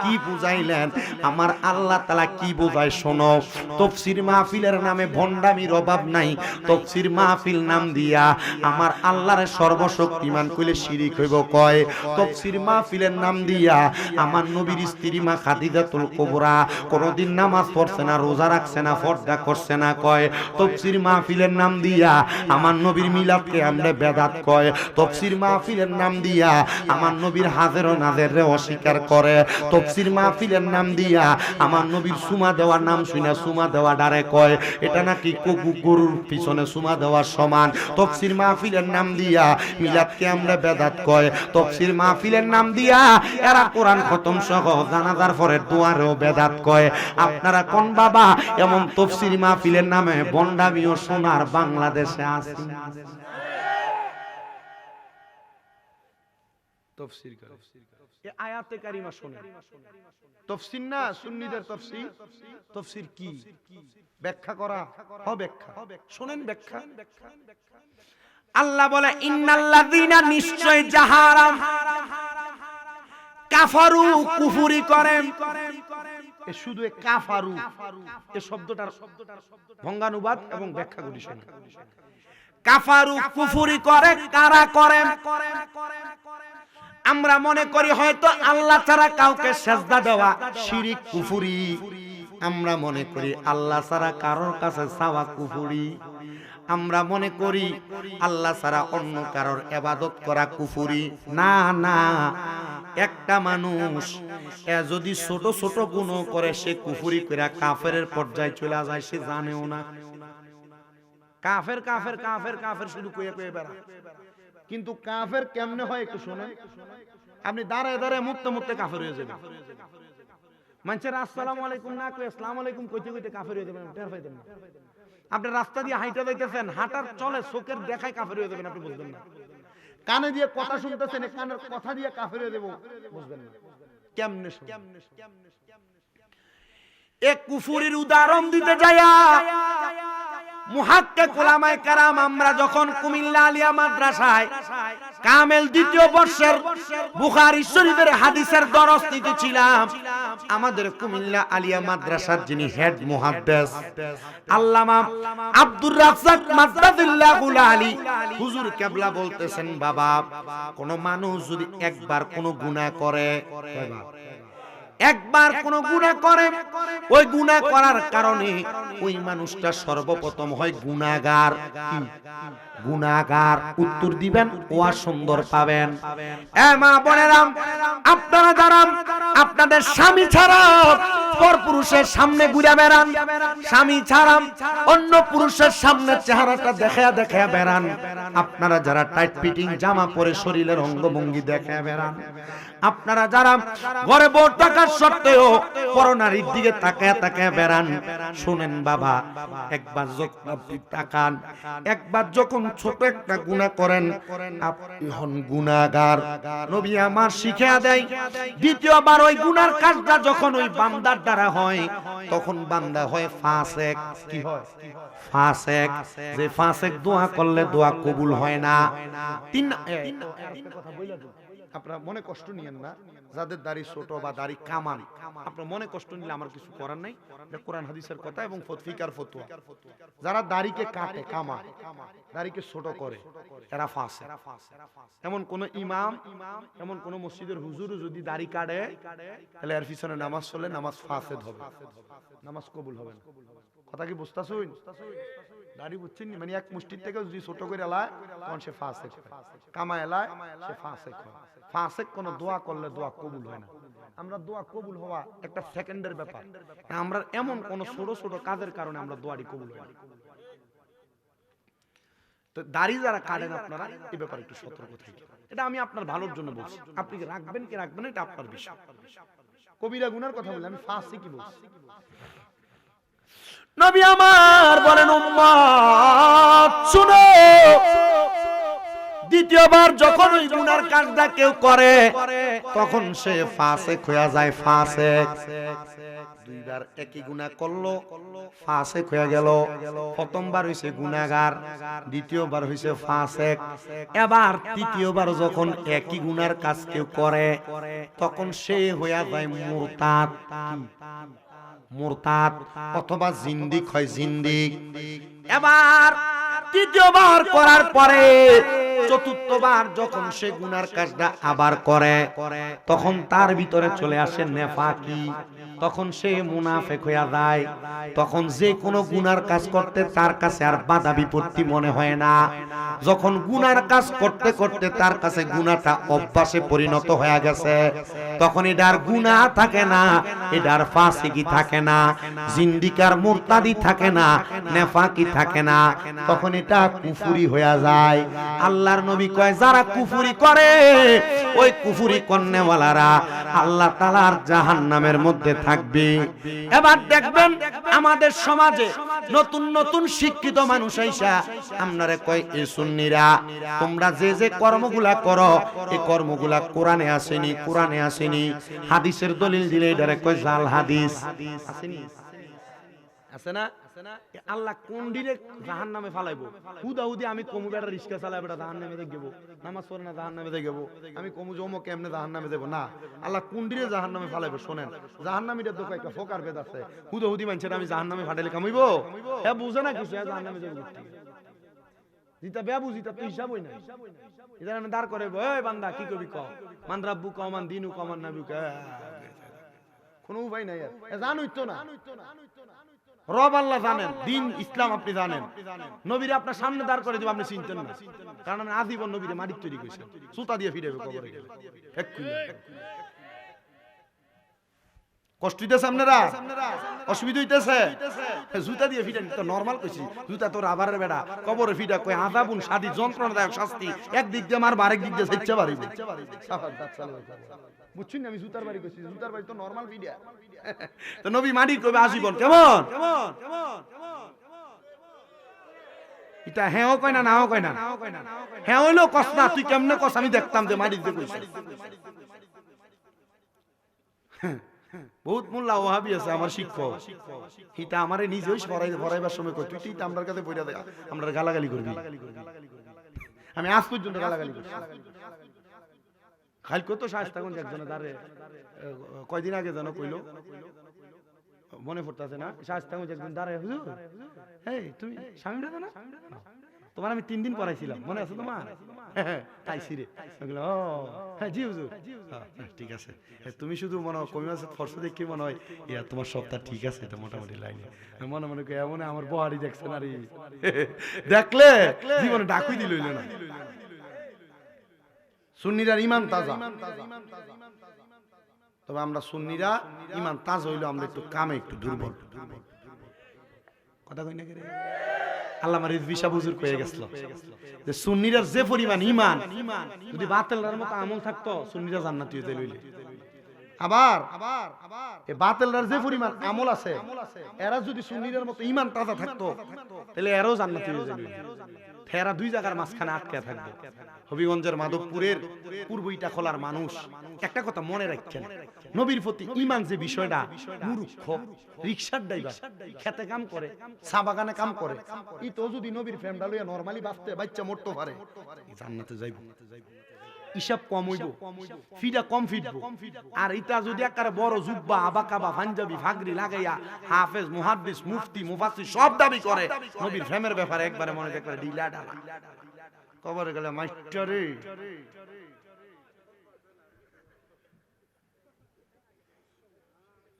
কি বুঝাইলেন? আমার আল্লাহ তাআলা কি বোঝায় শোনো। তাফসীর মাহফিলের নামে ভণ্ডামির অভাব নাই। তাফসীর মাহফিল নাম দিয়া আমার আল্লাহর সর্বশক্তিমান কইলে শিরিক হইব কয়। তাফসীর মাহফিলের নাম দিয়া আমার নবীর স্ত্রী মা খাদিজাতুল কুবরা কোনদিন নামাজ পড়ছে না, রোজা রাখছে না, পর্দা করছে না কয়। তাফসীর মাহফিলের নাম দিয়া আমার নবীর মিলাদকে আমরা বেদাত কয়। তাফসীর মাহফিলের নাম দিয়া আমার নবীর হাজের ও নাজেররে অস্বীকার করে। তাফসীর মাহফিলের নাম দিয়া আমার নবীর সুমা দেওয়ার নাম শুনে সুমা দেওয়া ডারে কয় এটা নাকি গরুর পিছনে সুমা দেওয়ার সমান। তাফসীর মাহফিলের নাম দিয়া মিলাদকে আমরা বেদাত কয়। তাফসীর মাহফিলের নাম দিয়া এরা কোরআন খতম সহ জানাজার পরে দোয়ারেও বেদাত কয়। আপনারা কোন বাবা এমন তাফসীর মাহফিলের নামে ভণ্ডামি ও সোনার বাংলাদেশে আছে? তাফসীর করে। এই আয়াতে কারিমা শুনেন, তাফসীর না সুন্নিদের তাফসীর। তাফসীর কি ব্যাখ্যা করা ব্যাখ্যা শুনেন ব্যাখ্যা। আল্লাহ বলে ইন্নাল্লাযীনা নিশ্চয় যাহারা কাফারু কুফরি করেন। এ শুধু কাফারু এই শব্দটার ভঙ্গানুবাদ এবং ব্যাখ্যা করি শুনুন। কাফারু কুফরি করে কারা করেন? আমরা মনে করি হয়তো আল্লাহ ছাড়া কাউকে সেজদা দেওয়া শিরিক কুফরি। আমরা মনে করি আল্লাহ ছাড়া কারোর কাছে চাওয়া কুফরি। আমরা মনে করি আল্লাহ ছাড়া অন্য কারোর ইবাদত করা কুফরি। না না, একটা মানুষ যদি ছোট ছোট গুনাহ করে সে কুফরি করে কাফেরের পর্যায়ে চলে যায়, সে জানেও না। কাফের কাফের কাফের কাফের শুধু কয়ে কয়ে বেড়ায়। কিন্তু কাফের কেমনে হয় একটু শুনেন। আপনি দাঁড়ায় দাঁড়ায় মুততে মুততে কাফের হয়ে যাবেন। মানুষের আসসালামু আলাইকুম না কই আসসালামু আলাইকুম কইতে কইতে কাফের হয়ে যাবেন, টের পাইতেন না। আপনি রাস্তা দিয়ে হাঁটা যাইতেছেন, হাঁটার চলে চোখের দেখায় কাফের হয়ে যাবেন, আপনি বুঝবেন না। কানে দিয়ে কথা শুনতেছেন, কানের কথা দিয়ে কাফের হয়ে দেব, বুঝবেন না। কেমনে এক কুফরির উদাহরণ দিতে যায়া মুহাক্কিক উলামায়ে কেরাম আমরা যখন কুমিল্লা আলিয়া মাদ্রাসায় কামেল দ্বিতীয় বর্ষের বুখারী শরীফের হাদিসের দরস নিতেছিলাম, আমাদের কুমিল্লা আলিয়া মাদ্রাসার যিনি হেড মুহাদ্দিস আল্লামা আব্দুর রাজ্জাক মাদ্দাদিল্লাহুল আলী হুজুর কেবলা বলতেছেন, বাবা কোন মানুষ যদি একবার কোন গুনাহ করে, একবার কোন গুনাহ করে, ওই গুনাহ করার কারণে ওই মানুষটা সর্বপ্রথম হয় গুনাহগার। গুনাহগার উত্তর দিবেন, ওয়া সুন্দর পাবেন। এ মা বোনেরা, আপনারা যারা আপনাদের স্বামী ছাড়া পর পুরুষের সামনে ঘুরে বেড়ান, স্বামী ছাড়া অন্য পুরুষের সামনে চেহারাটা দেখায়া দেখায়া বেড়ান, আপনারা যারা টাইট ফিটিং জামা পরে শরীরের অঙ্গভঙ্গি দেখায়া বেড়ান, আপনারা যারা ঘরে বউ থাকার সত্ত্বেও পরনারীর দিকে তাকায়া তাকায়া বেড়ান, শুনেন বাবা, একবার যখন আপনি তাকান, একবার যখন ছোট একটা গুনাহ করেন, আপনি হন গুনাহগার। নবী আমার শিখিয়ে দেয়, দ্বিতীয়বার ওই গুনার কাজটা যখন ওই বান্দার দ্বারা হয়, তখন বান্দা হয় ফাসেক। কি হয়? ফাসেক। যে ফাসেক দোয়া করলে দোয়া কবুল হয় না। কথা বইলা দাও, আপনারা মনে কষ্ট নিয়েন না। যাদের দাড়ি ছোট বা দাড়ি কামান, আপনারা মনে কষ্ট নিলে আমার কিছু করার নাই, এটা কোরআন হাদিসের কথা এবং ফিকার ফতোয়া। যারা দাড়িকে কাটে, কামায়, দাড়িকে ছোট করে, এরা ফাসেক। এমন কোন ইমাম, এমন কোন মসজিদের হুজুর যদি দাড়ি কাটে, তাহলে এর পিছনে নামাজ চলে, নামাজ ফাসেদ হবে, নামাজ কবুল হবে না। কথা কি বুঝতাছুন? দাড়ি বুঝছেন, মানে এক মুষ্টির থেকে যদি ছোট করে এলায়, তখন সে ফাসেক হয়। কামা এলায় সে ফাসেক হয়। ফাসেক কোন দোয়া করলে দোয়া কবুল হয় না। আমরা দোয়া কবুল হওয়া একটা সেকেন্ডের ব্যাপার। আমরা এমন কোন ছোট ছোট কাজের কারণে আমরা দোয়াটি কবুল হয় না। তো দাড়ি যারা কাটেন, আপনারা এই ব্যাপারে একটু সতর্ক থাকেন। এটা আমি আপনার ভালোর জন্য বলছি। আপনি কি রাখবেন কি রাখবেন না, এটা আপনার বিষয়। কবিরা গুনার কথা বললে আমি ফাসিক কি বলছি। নবী আমার বলেন, উম্মত শুনো, দ্বিতীয়বার যখন ওই গুনার কাজটা কেউ করে, তখন সে ফাসেক হয়ে যায়। ফাসেক দুইবার একই গুনাহ করলো, ফাসেক হয়ে গেল। প্রথমবার হইছে গুনাহগার, দ্বিতীয়বার হইছে ফাসেক। এবার তৃতীয়বার যখন একই গুনার কাজ কেউ করে, তখন সে হয়ে যায় মুরতাদ। মুরতাদ অথবা জিন্দিক হয়, জিন্দিক। এবার তৃতীয়বার করার পরে চতুর্থবার যখন সে গুনার কাজটা আবার করে, তখন তার ভিতরে চলে আসে নেফাকি। তখন সে মুনাফিক হয়ে যায়। তখন যে কোনো গুনার কাজ করতে তার কাছে আর বাধা বিপত্তি মনে হয় না। যখন গুনার কাজ করতে করতে তার কাছে গুনাহটা অভ্যাসে পরিণত হয়ে গেছে, তখন এটার গুনাহ থাকে না, এটার ফাসিকি থাকে না, জিন্দিকার মুরতাদি থাকে না, নেফাকি থাকে না, তখন এটা কুফরি হয়ে যায়। আল্লাহর নবী কয় যারা কুফরি করে ওই কুফরি কন্নেওয়ালারা আল্লাহ তাআলার জাহান্নামের মধ্যে থাকবে। এবার দেখবেন আমাদের সমাজে নতুন নতুন শিক্ষিত মানুষ আইসা আপনারা কয় এই সুন্নিরা তোমরা যে যে কর্মগুলা করো এই কর্মগুলা কোরআনে আসেনি, কোরআনে আসেনি, হাদিসের দলিল দিলে এটারে কয় জাল হাদিস। আসেনি? আছে না? আল্লাহ কোন দিলে জাহান্নামে ফালাইবো? হুদাহুদি আমি কমু বেটা রিস্কা চালাই বেটা জাহান্নামে দেব, নামাজ পড়ে না জাহান্নামে দেব, আমি কমু জমো কেমনে জাহান্নামে দেব না। আল্লাহ কোন দিলে জাহান্নামে ফালাইবো? শোনেন, জাহান্নামীদের তো কয়েকটা ফোকার ভেদ আছে। হুদাহুদি মানছে আমি জাহান্নামে ফাটাইলে কামাইবো? হ্যাঁ বুঝে না কিছু, জাহান্নামে দেব জিতা বেয়া বুঝিতা তো হিসাব হই না। এদের দাঁড় করে ওই বান্দা কি করবি ক, মান রাব্বু কমান দিনু কমান নাবি ক, কোনো উপায় নাই। আর জানোই তো না রব আল্লাহ জানেন, দিন ইসলাম আপনি জানেন, নবীরে আপনার সামনে দাঁড় করে দিব আপনি চিনতেন না, কারণ আমি আজীবন নবীরে মাটির তৈরি করেছি, সুতা দিয়ে ফিরাবে কবরে গেলে। কষ্ট হইতেছে আপনারা? অসুবিধা হইতেছে? জুতা দিয়ে ফিটা তো নরমাল কইছি, জুতা তো রাবারের বেড়া, কবরে ফিটা কই আযাবুন শাদীদ, যন্ত্রণাদায়ক শাস্তি, একদিক দিয়ে মারবা আরেক দিক দিয়ে সেচ্চা বাড়িবে। বুঝছেন আমি জুতার বাড়ি কইছি, জুতার বাড়ি তো নরমাল ফিডা, তো নবী মাটির কইবে আজীবন কেমন এটা হ্যাঁ কয় না, নাও কয় না, হ্যাঁ হইলো কস না, তুই কেমনে কস আমি দেখতাম যে মাটির দিয়ে কইছিস। বহুত মোল্লা ওহাবি আছে আমার শিক্ষক, এটা আমারে নিজেই পড়াইবার সময় কই তুই তো আমার কাছে পড়া দে, আমরা গালাগালি করবি। আমি আজ পর্যন্ত গালাগালি করছি। খালি কত সাহস থাকুন একজনে দাঁড়ে কয়দিন আগে জানো কইলো, মনে পড়তেছে না, সাহস থাকুন একজন দাঁড়ে, হুজুর এই তুমি স্বামীটা তো না, তোমার আমি 3 দিন পড়াইছিলাম মনে আছে তোমার? তাই সিরে ও হ্যাঁ জি হুজুর, ঠিক আছে, তুমি শুধু মনে হয় কমি আছে ফর্সা দেখি মনে হয় ইয়া তোমার সপ্তাহ ঠিক আছে, এটা মোটামুটি লাইনে মনে মনে করি এমন আমার বহারি দেখছেন আর দেখলে জীবনে ডাকুই দিল না। সুন্নিরার ঈমান তাজা, তবে আমরা সুন্নিরা ঈমান তাজা হইলো আমরা একটু কামে একটু দুর্বল। কথা কই না রে? আল্লামা রিজভী সাহেব হুজুর কয়ে গেছিল যে সুন্নিরার যে পরিমাণ ঈমান, যদি বাতিলরার মতো আমল থাকতো সুন্নিরা জান্নাতি হইতে লইলে। আবার এই বাতিলরার যে পরিমাণ আমল আছে এরা যদি সুন্নিরার মতো ঈমান তাজা থাকতো তাহলে এরাও জান্নাতি হয়ে যাবে। এরা দুই জায়গার মাঝখানে আটকে থাকবে। হবিগঞ্জের মাধবপুরের পূর্ব ইটাখলার মানুষ একটা কথা মনে রাখছেন, নবীর প্রতি ঈমান যে বিষয়টা, মূর্খ রিকশার ড্রাইভার খেতে কাম করে, চা বাগানে কাম করে, ই তো যদি নবীর ফ্যামটা লইয়া নরমালি বাঁচতে বাচ্চা মরতে পারে জান্নাতে যাইব, হিসাব কম হইব, ফিটা কম ফিটবো। আর ইটা যদি একেবারে বড় জুব্বা আবাকাবা পাঞ্জাবি ফাগরি লাগাইয়া হাফেজ মুহাদ্দিস মুফতি মুফাসসির সব দাবি করে, নবীর ফ্যামের ব্যাপারে একবারে মনে করে ঢিলা ঢালা, কবরে গেলে মাস্টারে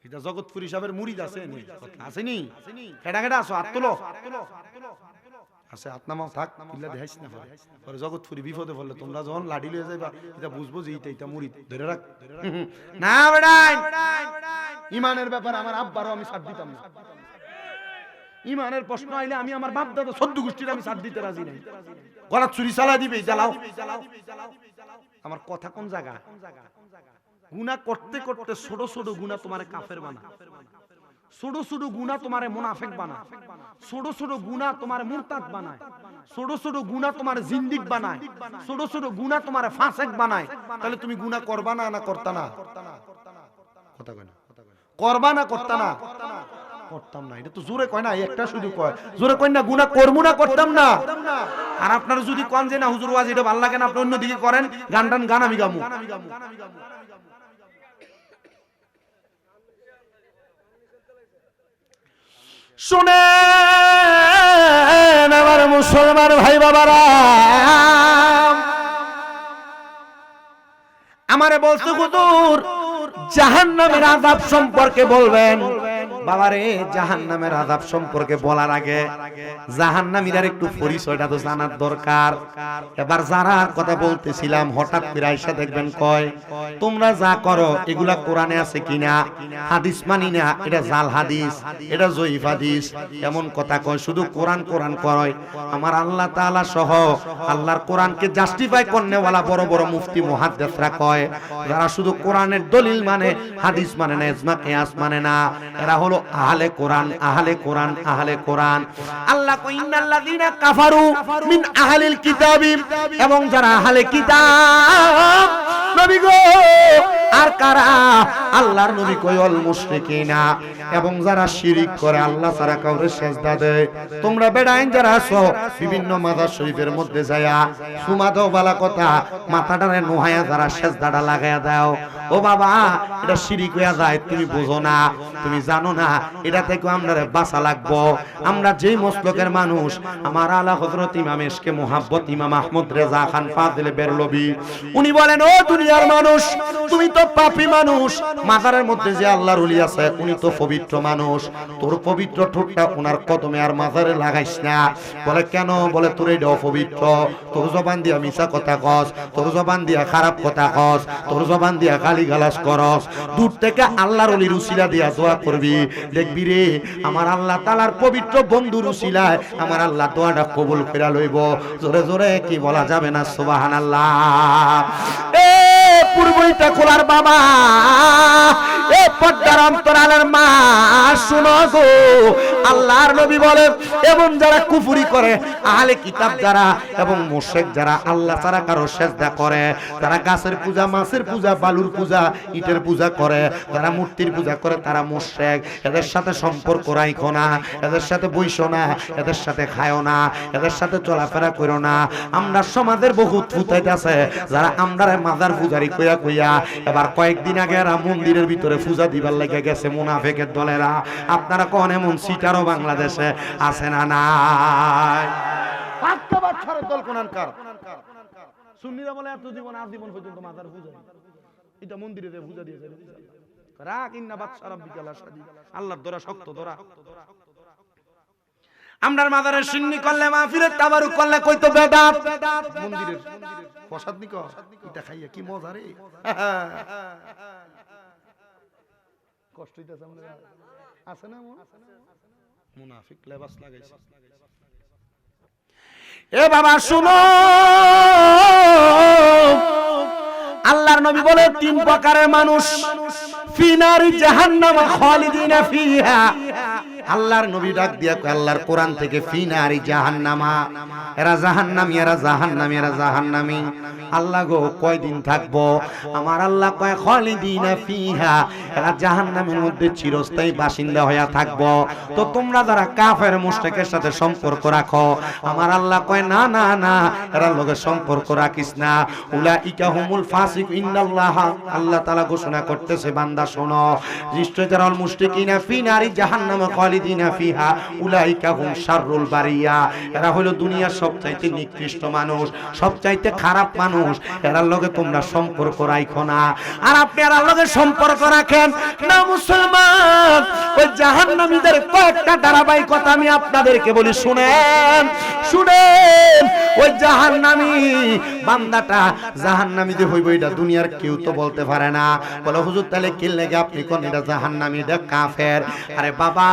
এটা জগৎপুরি সাহেবের মুরিদ আছে নি, আসেনি? কেডা কেডা আছো? হাত তোলো। আছে হাত নামাও, থাক ইল্লা দেখাইছ না পরে জগৎপুরি বিপদে পড়লে তোমরা যখন লাঠি লয়ে যাইবা এটা বুঝবো যে এটা মুরিদ ধরে রাখ না। বেড়াই ঈমানের ব্যাপারে আমার আব্বারও আমি সাথ দিতাম না। ঈমানের প্রশ্ন আইলে আমি আমার বাপ দাদা 14 গোষ্ঠীর আমি সাথ দিতে রাজি নাই। গলা চুরি চালা দিবে জ্বালাও, আমার কথা কোন জায়গা? গুনাহ করতে করতে ছোট ছোট গুনাহ তোমারে কাফের বানা, ছোট ছোট গুনাহ তোমারে মুনাফিক বানায়, ছোট ছোট গুনাহ তোমারে মুরতাদ বানায়, ছোট ছোট গুনাহ তোমারে জিন্দিক বানায়, ছোট ছোট গুনাহ তোমারে ফাসিক বানায়। তাহলে তুমি গুনাহ করবা না না করতা না? কথা কয় না, করবা না করতা না? করতাম না। এটা তো জোরে কয় না, একটা শুধু কয়, জোরে কয় না গুনাহ করবো না করতাম না। আর আপনারা যদি কোন যে না হুজুর ওয়াজ এটা ভালো লাগে না, আপনি অন্যদিকে করেন, গান টান গান আমি গামু। শুনেন আমার মুসলমান ভাই বাবারা, আমারে বলতে হুজুর জাহান্নামের আযাব সম্পর্কে বলবেন, বাবারে জাহান্নামের আযাব সম্পর্কে বলার আগে জাহান্নামীদের একটু পরিচয়টা তো জানার দরকার। এবার যারা কথা বলতেছিলাম হঠাৎ করে আয়েশা দেখবেন কয় তোমরা যা করো এগুলা কোরআনে আছে কিনা, হাদিস মানি না, এটা জাল হাদিস, এটা জয়ীফ হাদিস, এমন কথা কয়, শুধু কোরআন কোরআন কয়। আমার আল্লাহ তাআলা সহ আল্লাহর কোরআনকে জাস্টিফাই করনেওয়ালা বড় বড় মুফতি মুহাদ্দিসরা কয় যারা শুধু কোরআনের দলিল মানে হাদিস মানে না, ইজমা কিয়াস মানে না, এরা হলো আহলে কোরআন, আহলে কোরআন, আহলে কোরআন। আল্লাহ কয় ইন্নাল্লাযীনা কাফারু মিন আহলিল কিতাবি, এবং যারা আহলে কিতাব নবী গো আর কারা আল্লাহর নবী কয় অল মুশরিকিনা, এবং যারা শিরিক করে আল্লাহ ছাড়া কাউকে সিজদা দেয়। তোমরা বেড়াইন যারা আছো বিভিন্ন মাজার শরীফের মধ্যে যায়া সুমা দাও বালা কথা, মাথাটারে নোহায়া যারা সিজদাটা লাগায়া দাও, ও বাবা এটা শিরিক হইয়া যায়, তুমি বুঝো না, তুমি জানো না, এটা থেকে আমরারে বাঁচা লাগবো। আমরা যেই মসলকের মানুষ, আমার আলা হযরত ইমাম ইশকে মুহাব্বত ইমাম আহমদ রেজা খান ফাজিল বেরলভী, উনি বলেন ও দুনিয়ার মানুষ তুমি তো পাপী মানুষ, মাজারের মধ্যে যে আল্লাহর ওলি আছে উনি তো পবিত্র মানুষ, তোর পবিত্র ঠোঁটটা ওনার কদমে আর মাজারে লাগাইস না। বলে কেন? বলে তোর এটা অপবিত্র, তোর জবান দিয়া মিছা কথা কস, তোর জবান দিয়া খারাপ কথা কস, তোর জবান দিয়া গালিগালাজ করস, দূর থেকে আল্লাহর ওলির উসিলা দিয়া দোয়া করবি, দেখবি রে আমার আল্লাহ তাআলার পবিত্র বন্ধুর উসিলায় আমার আল্লাহ দোয়াটা কবুল কইরা লইব। জোরে জোরে কি বলা যাবে না সুবহানাল্লাহ। এ পূর্বইটা খোলার বাবা, এ পর্দার অন্তরালের মা শুনো গো, আল্লাহর নবী বলে এমন যারা কুফরি করে আহলে কিতাব যারা এবং মুশরিক যারা আল্লাহ ছাড়া কারো সিজদা করে, তারা গাছের পূজা, মাছের পূজা, বালুর পূজা, ইটের পূজা করে, তারা মূর্তির পূজা করে, তারা মুশরিক। এদের সাথে সম্পর্ক রাখো না, এদের সাথে বইসো না, এদের সাথে খায়ও না, এদের সাথে চলাফেরা করো না। আমরা সমাজের বহুত ফুতাইতে আছে যারা আমরারে মাজার পূজারি কইয়া কইয়া এবার কয়েকদিন আগে এরা মন্দিরের ভিতরে পূজা দিবার লেগে গেছে মুনাফিকের দলেরা। আপনারা কোন এমন সিটারও বাংলাদেশে আছে না নাই? পাঁচটা বাচ্চার দল কোনানকার সুন্নিরা বলে এত জীবন আজীবন পর্যন্ত মাজার পূজা, এটা মন্দিরে যে পূজা দিয়েছে রাখ ইন্না বাদশা রাব্বিকাল শাদীদ, আল্লাহর দরা শক্ত দরা। আমরার মাজারের সুন্নি করলে মাহফিলের তাবারুক করলে কই তো বেদাত, মন্দিরের প্রসাদ নিক এটা খাইয়া কি মজা রে, কষ্ট হইতাছে আমরা আছে না মুনাফিক লেবাস লাগাইছে। এ বাবা শুনো, আল্লাহর নবী বলে তিন প্রকারের মানুষ ফি নারি জাহান্নাম খালিদিনা ফিহা। আল্লাহর নবী ডাক দিয়া কয় আল্লাহর কোরআন থেকে ফি নারি জাহান্নামা, এরা জাহান্নামী, এরা জাহান্নামী, এরা জাহান্নামী। আল্লাহ গো কয়দিন থাকবো? আমার আল্লাহ কয় খালিদিনা ফিহা, এরা জাহান্নামের মধ্যে চিরস্থায়ী বাসিন্দা হইয়া থাকবো। তো তোমরা যারা কাফের মুশরিকের সাথে সম্পর্ক রাখো, আমার আল্লাহ কয় না না না, এরা লগে সম্পর্ক রাখিস না। উলাইকা হুমুল ফাসিক ইন্নাল্লাহ, আল্লাহ তাআলা ঘোষণা করতেছে বান্দা শোনো, নিশ্চয়ই মুশরিকিনা ফি নারি জাহান্নাম খালিদিনা ফিহা উলাইকা হুম শাররুল বারিয়া, এরা হলো দুনিয়ার সবচাইতে নিকৃষ্ট মানুষ, সবচাইতে খারাপ মানুষ। এরার লগে তোমরা সম্পর্ক রাখো না। আর আপনি এরার লগে সম্পর্ক রাখেন না মুসলমান, ওই জাহান্নামীদের কয়েকটা ধারাবাহিকতা আমি আপনাদেরকে বলি, শুনেন শুনেন। ওই জাহান্নামী বান্দাটা জাহান্নামীতে হইব এটা দুনিয়ার কেউ তো বলতে পারে না। বলে হুজুর তাহলে কি লাগে আপনি কোন এটা জাহান্নামী, এটা কাফের। আরে বাবা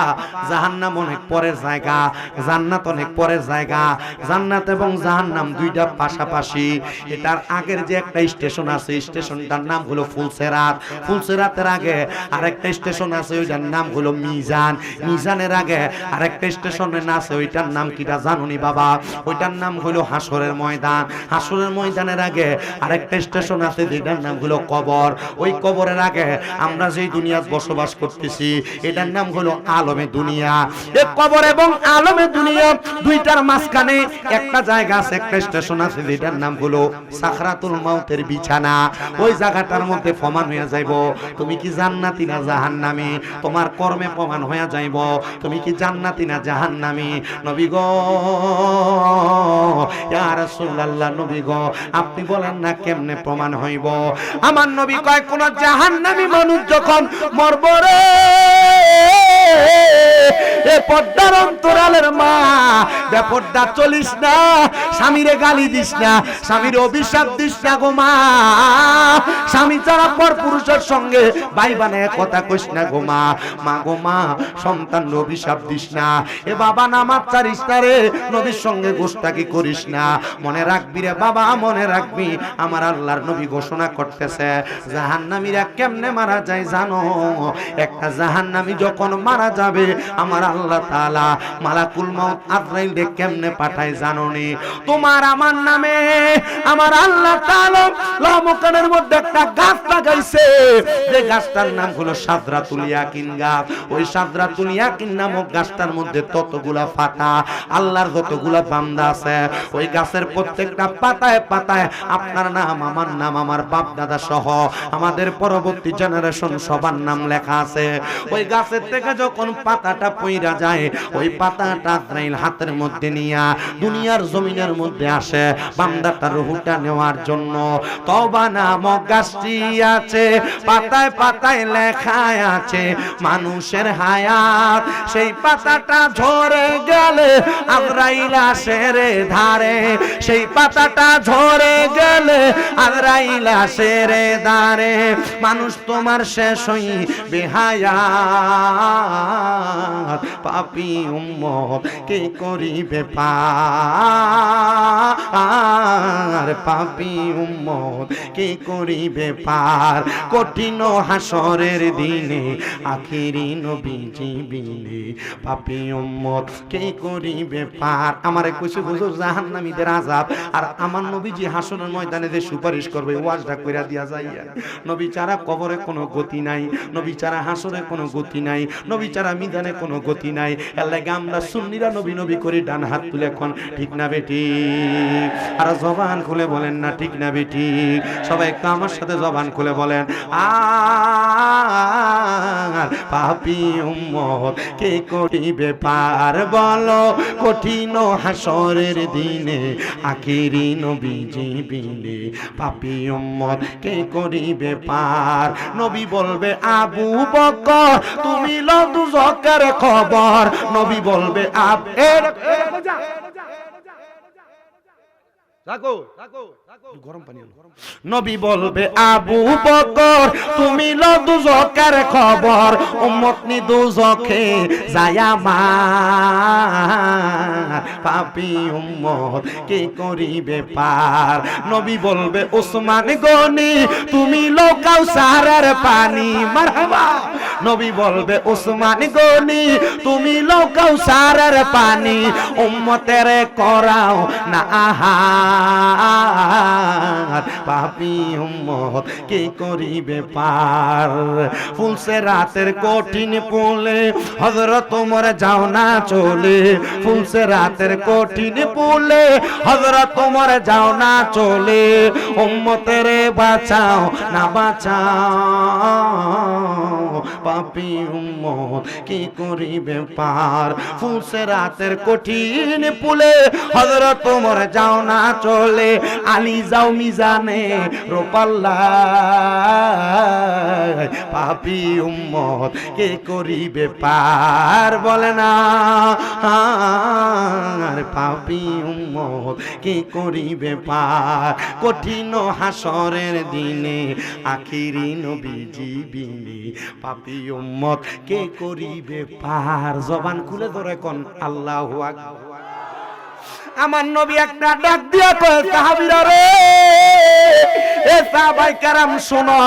জাহান্নাম অনেক পরের জায়গা, জান্নাত অনেক পরের জায়গা। জান্নাত এবং জাহান্নাম দুইটা পাশাপাশি। এটার আগের যে একটা স্টেশন আছে, স্টেশনটার নাম হলো ফুলসেরাত। ফুলসেরাতের আগে আরেকটা স্টেশন আছে, ওইটার নাম হলো মিজান। মিজানের আগে আরেকটা স্টেশনের আছে, ওইটার নাম কিটা জানুনি বাবা? ওইটার নাম হলো হাসরের ময়দান। হাসরের ময়দানের আগে আরেকটা স্টেশন আছে, যেটার নাম হলো কবর। ওই কবরের আগে আমরা যেই দুনিয়াতে বসবাস করতেছি, এটার নাম হলো আলমে দুনিয়া। এই কবর এবং আলমে দুনিয়া দুইটার মাঝখানে একটা জায়গা আছে, একটা স্টেশন আছে, যেটার নাম হলো সাকরাতুল মাউতের বিছানা। ওই জায়গাটার মধ্যে প্রমাণ হয়ে যাইব তুমি কি জান্নাতি না জাহান্নামী। তোমার কর্মে প্রমাণ হয়ে যাইব তুমি কি জান্নাতি না জাহান্নামী। নবী গো, ইয়া রাসূলুল্লাহ, নবী গো আপনি বলেন না কেমনে প্রমাণ হইব? আমার নবী কয় কোন জাহান্নামী মানুষ যখন মরবে রে, এ পর্দার অন্তরালের মা, বেপর্দা চলিস না, স্বামীরে গালি দিস না, স্বামীর অভিশাপ দিস না গো মা। স্বামী ছাড়া পর পুরুষের সঙ্গে ভাই বানায় কথা কইস না গো মা। মা গো মা, সন্তান অভিশাপ দিস না। এ বাবা নামাজ ছাড়িস না রে, নবীর সঙ্গে গোস্তাকি করিস না। মনে রাখবি রে বাবা, মনে রাখবি, আমার আল্লাহর নবী ঘোষণা করতেছে জাহান্নামীরা কেমনে মারা যায় জানো? একটা জাহান্নামী যখন মারা যাবে, আমার আল্লাহ তাআলা মালাকুল মউত আজরাইল কেমনে পাঠায় জানো নি? তোমার আমার নামে আমার আল্লাহ তাআলা লামকানের মধ্যে একটা গাছ লাগাইছে, যে গাছটার নাম হলো সাদরাতুল ইয়াকিন গাছ। ওই সাদরাতুল ইয়াকিন নামক গাছটার মধ্যে ততগুলা পাতা, আল্লাহর যতগুলা বান্দা আছে, ওই গাছের প্রত্যেকটা পাতায় পাতায় আপনার নাম, আমার নাম, আমার বাপ দাদা সহ আমাদের পরবর্তী জেনারেশন সবার নাম লেখা আছে। ওই গাছের থেকে যখন পাতাটা পইরা যায়, ওই পাতাটা আজরাইল হাতের মধ্যে নিয়া দুনিয়ার জমিনের মধ্যে আসে বান্দাটার রূহটা নেওয়ার জন্য। তওবা নামক গাছটি আছে, পাতায় পাতায় লেখা আছে মানুষের হায়াত। সেই পাতাটা ঝরে গেলে আজরাইল আসে রে ধারে, সেই পাতাটা ঝরে গেলে আজরাইল আসে রে ধারে। মানুষ তোমার শেষ হই বেহায়াত, পাপী উম্মত কে করিবে পার, পাপী উম্মত কে করিবে পার। কঠিন হাসরের দিনে আখিরি নবীজি বিনে, পাপী উম্মত কে করিবে পার। আমারে কইছে হুজুর জাহান্নামীদের আযাব, আর আমার নবীজি হাসরের ময়দানে যে সুপারিশ করবে ওয়াজটা কইরা দিয়া যাইয়া। নবী ছাড়া কবরে কোনো গতি নাই, নবী ছাড়া হাসরে কোনো গতি নাই, নবী ছাড়া মিজানে কোনো গতি নাই। এর লাগি আমরা সুন্নিরা নবী নবী করি, ডান হাত তুলে এখন, ঠিক না বেটি? আর জবান খুলে বলেন না ঠিক না বেটি? সবাই একটু আমার সাথে জবান খুলে বলেন আর পাপী উম্মত কে করিবে পার। বলো কঠিন হাসরের দিনে আখিরি নবীজি বিনে, পাপী উম্মত কে করিবে পার। নবী বলবে আবু বকর তুমি লও দুজকের খবর, নবী বলবে নবী বলবে আবু বকর তুমি লও দুজকের খবর, উম্মত নি দুজকে যায়া মার, পাপী উম্মত কে করিবে পার। নবী বলবে ওসমান গনি তুমি লও কাউসারের পানি, মারহাবা। নবী বলবে ওসমান গনি তুমি লও কাউসারের পানি, উম্মতের করাও না আহার, পাপী উম্মত কে করিবে পার। ফুলসে রাতের কঠিন পুলে হযরত ওমর যাও না চলে, ফুলসে রাতের কঠিন পুলে হযরত ওমর যাও না চলে, উম্মতের বাঁচাও না বাঁচাও, পাপী উম্মত কি করিবে পার। ফুলসে রাতের কঠিন পুলে হযরত ওমর যাও না চলে, আলী যাও মিজানে রোপাল্লা, পাপী উম্মত কে করিবে পার। বলে না আর পাপী উম্মত কে করিবে পার। কঠিন হাসরের দিনে আখিরি নবীজি বিনে, পাপী উম্মত কে করিবে পার। জবান খুলে ধরে কোন আল্লাহু আকবার। আমার নবী একটা ডাক দিয়া কয় সাহাবীরা রে, এ সাহাবাই কেরাম শোনো,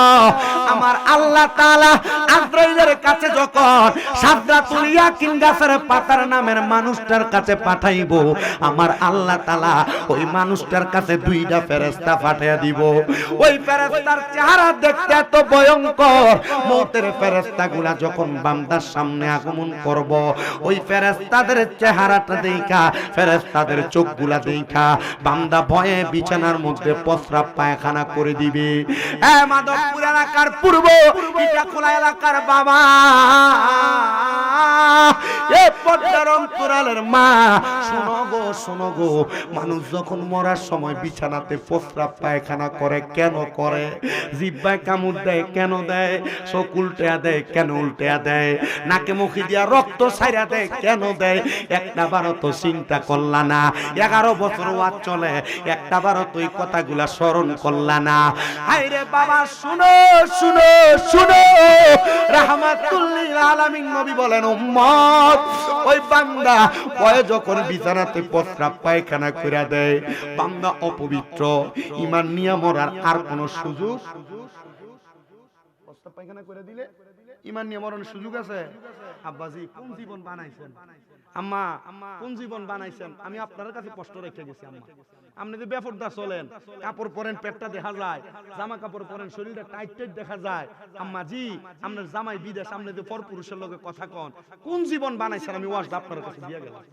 আমার আল্লাহ তাআলা আজরাইলের কাছে যখন সাদরাতুল ইয়াকিন গাছের পাতার নামের মানুষটার কাছে পাঠাইবো, আমার আল্লাহ তাআলা ওই মানুষটার কাছে দুইটা ফেরেশতা পাঠিয়ে দিব। ওই ফেরেশতার চেহারা দেখতে এত ভয়ঙ্কর, মওতের ফেরেশতাগুলা যখন বান্দার সামনে আগমন করব, ওই ফেরেশতাদের চেহারাটা দেখা, ফেরেশতাদের চোখগুলা দেখা বান্দা ভয়ে বিছানার মধ্যে প্রস্রাব পায়খানা করে দিবে। মাধবপুর এলাকার পূর্ব ইটাখোলা এলাকার বাবা এ পর্দার অন্তরালের মা, শোনো গো, মানুষ যখন মরার সময় বিছানাতে প্রস্রাব পায়খানা করে কেন করে? জিহ্বায় কামড় দেয় কেন দেয়? চোখ উল্টে দেয় কেন উল্টে দেয়? নাকে মুখে দিয়া রক্ত ছাইরা দেয় কেন দেয়? একটা বারও তো চিন্তা করলা না। 11 বছর ওয়াজ চলে, একটা বারও তো এই কথাগুলা স্মরণ করলা না। হায়রে বাবা, শুনো শুনো শুনো, রাহমাতুল লিল আলামিন নবী বলেন, উম্মত ওই বান্দা কয় যখন বিছানাতে প্রস্রাব পায়খানা কইরা দেয়, বান্দা অপবিত্র, ঈমান নিয়ে মরার আর কোন সুযোগ? প্রস্রাব পায়খানা করে দিলে ঈমান নিয়ে মরণের সুযোগ আছে? আব্বাজি কোন জীবন বানাইছেন? আম্মা কোন জীবন বানাইছেন? আমি আপনার কাছে কষ্ট রেখে গেছি। আম্মা আপনি যে বেপরদা চলেন, কাপড় পরেন পেটটা দেখা যায়, জামা কাপড় পরেন শরীরটা টাইট টাইট দেখা যায়। আম্মা জি আপনার জামাই বিদেশ, আপনি যে পরপুরুষের লগে কথা কন, কোন জীবন বানাইছেন? আমি ওয়াজটা আপনার কাছে দিয়ে গেলাম।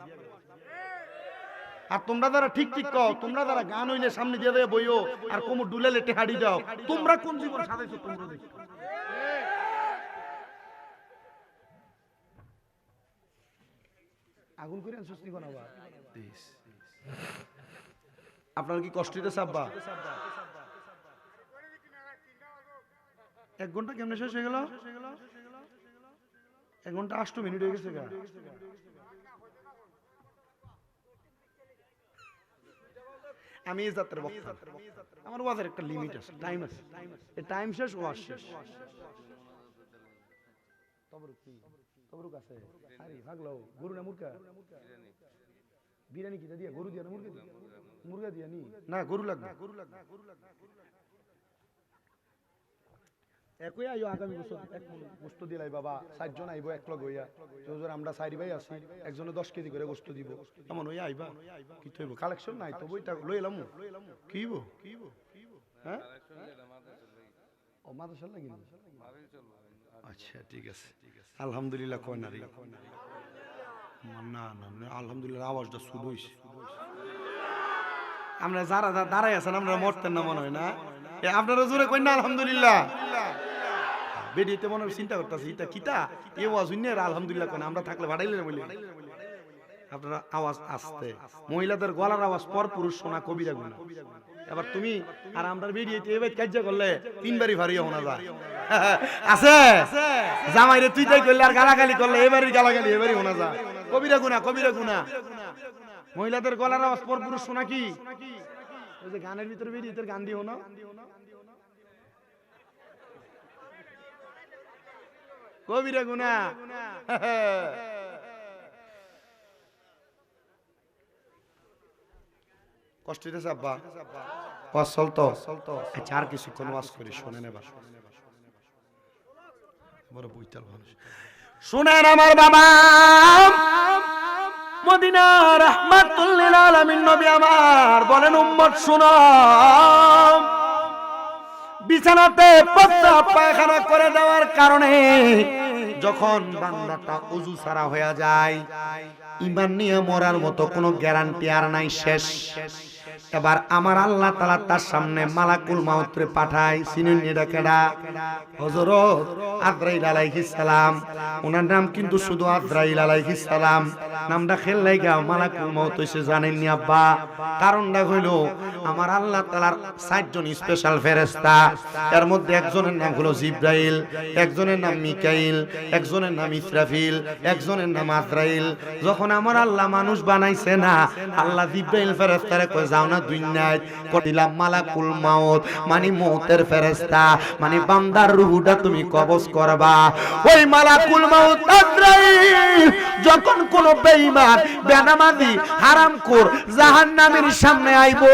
আর তোমরা যারা ঠিক ঠিক কও, তোমরা যারা গান হইলে সামনে দিয়ে দেয় বইও আর কোমর ডুলে লেটে হাড়ি দাও, তোমরা কোন জীবন সাজাইছো? তোমরা দেখো আগুন করে সুস্তি কোন আবার আপনার কি কষ্ট হইতেছে? আব্বা 1 ঘন্টা কেমনে শেষ হয়ে গেল? 1 ঘন্টা 8 মিনিট হয়ে গেছে। আমি এই যাত্রা বক্তা, আমার ওয়াজের একটা লিমিট আছে, টাইম আছে। এই টাইম শেষ, ওয়াজ শেষ। তবরুক আছে। আরে ভাগলো গরু না মুরগা? বিরিয়ানি কিটা দিয়া? গরু দিয়া না মুরগা দিয়া? মুরগা দিয়া নি না, গরু লাগবে। একই আইও আগামী বছর এক গোস্ত দিলাই বাবা, 4 জন আইবো এক লগ হইয়া। যখন আমরা 4 ভাই আছি, একজনে 10 কেজি করে গোস্ত দিব, এমন হইয়া আইবা। কি হইব? কালেকশন নাই তো বইটা লই এলাম। কি হইব? হ্যাঁ ও মাদ্রাসা লাগি। আচ্ছা ঠিক আছে, আলহামদুলিল্লাহ। কয় না রে না না, আলহামদুলিল্লাহ আওয়াজটা শুরু হইছে। আমরা যারা দাঁড়াই আছেন আমরা মরতেন না মনে হয় না? আপনারা জোরে কই না আলহামদুলিল্লাহ? বেডিতে মনে চিন্তা করতেছি এটা কিতা এ ওয়াজ হইনে আলহামদুলিল্লাহ কোন আমরা থাকলে বাড়াইলে না বলি। আপনারা আওয়াজ আসতে, মহিলাদের গলার আওয়াজ পর পুরুষ শোনা কবিরা গুনাহ। এবার তুমি আর আমরা বেডিতে এবারে কাজ করলে 3 বারই ভারী শোনা যায়। আছে জামাইরে তুই তাই করলে আর গালাগালি করলে এবারই গালাগালি এবারই শোনা যায়। কবিরা গুনাহ, কবিরা গুনাহ। মহিলাদের গলার আওয়াজ পর পুরুষ শোনা কি? ওই যে গানের ভিতরে বেডিতে গান দিও না, কবিরা গুনাহ। কষ্ট হইতেছে আব্বা? ফসল তো আচ্ছা, আর কিছুক্ষণ ওয়াজ করি, শোনেন এবার। বড় বইতাল মানুষ শুনেন আমার বাবা, মদিনা রাহমাতুল লিল আলামিন নবী আমার বলেন, উম্মত শুনো, বিছানাতে প্রস্রাব পায়খানা করে দেওয়ার কারণে যখন বান্দাটা ওযু ছাড়া হয়ে যায়, ঈমান নিয়ে মরার মতো কোনো গ্যারান্টি আর নাই, শেষ। এবার আমার আল্লাহ তাআলা তার সামনে মালাকুল মাউতরে পাঠায়। চিনেন এটা কেডা? হযরত আজরাইল আলাইহিস সালাম। ওনার নাম কিন্তু শুধু আজরাইল আলাইহিস সালাম, নামটা খেল লাগা মালাকুল মাউত হইছে জানেন নি আব্বা? কারণটা হইল আমার আল্লাহ তাআলার 4 জন স্পেশাল ফেরেশতা, এর মধ্যে একজনের নাম হলো জিবরাইল, একজনের নাম মিকাইল, একজনের নাম ইসরাফিল, একজনের নাম আজরাইল। যখন আমার আল্লাহ মানুষ বানাইছে না, আল্লাহ জিবরাইল ফেরেশতারে কয় যাও না দুনিয়ায়, কইলাম মালাকুল মাউত মানে মউতের ফেরেশতা, মানে বান্দার রূহটা তুমি কবজ করবা। ওই মালাকুল মাউত আজরাইল যখন কোন বেঈমান, বেনামাজি, হারামখোর জাহান্নামীর সামনে আইবো,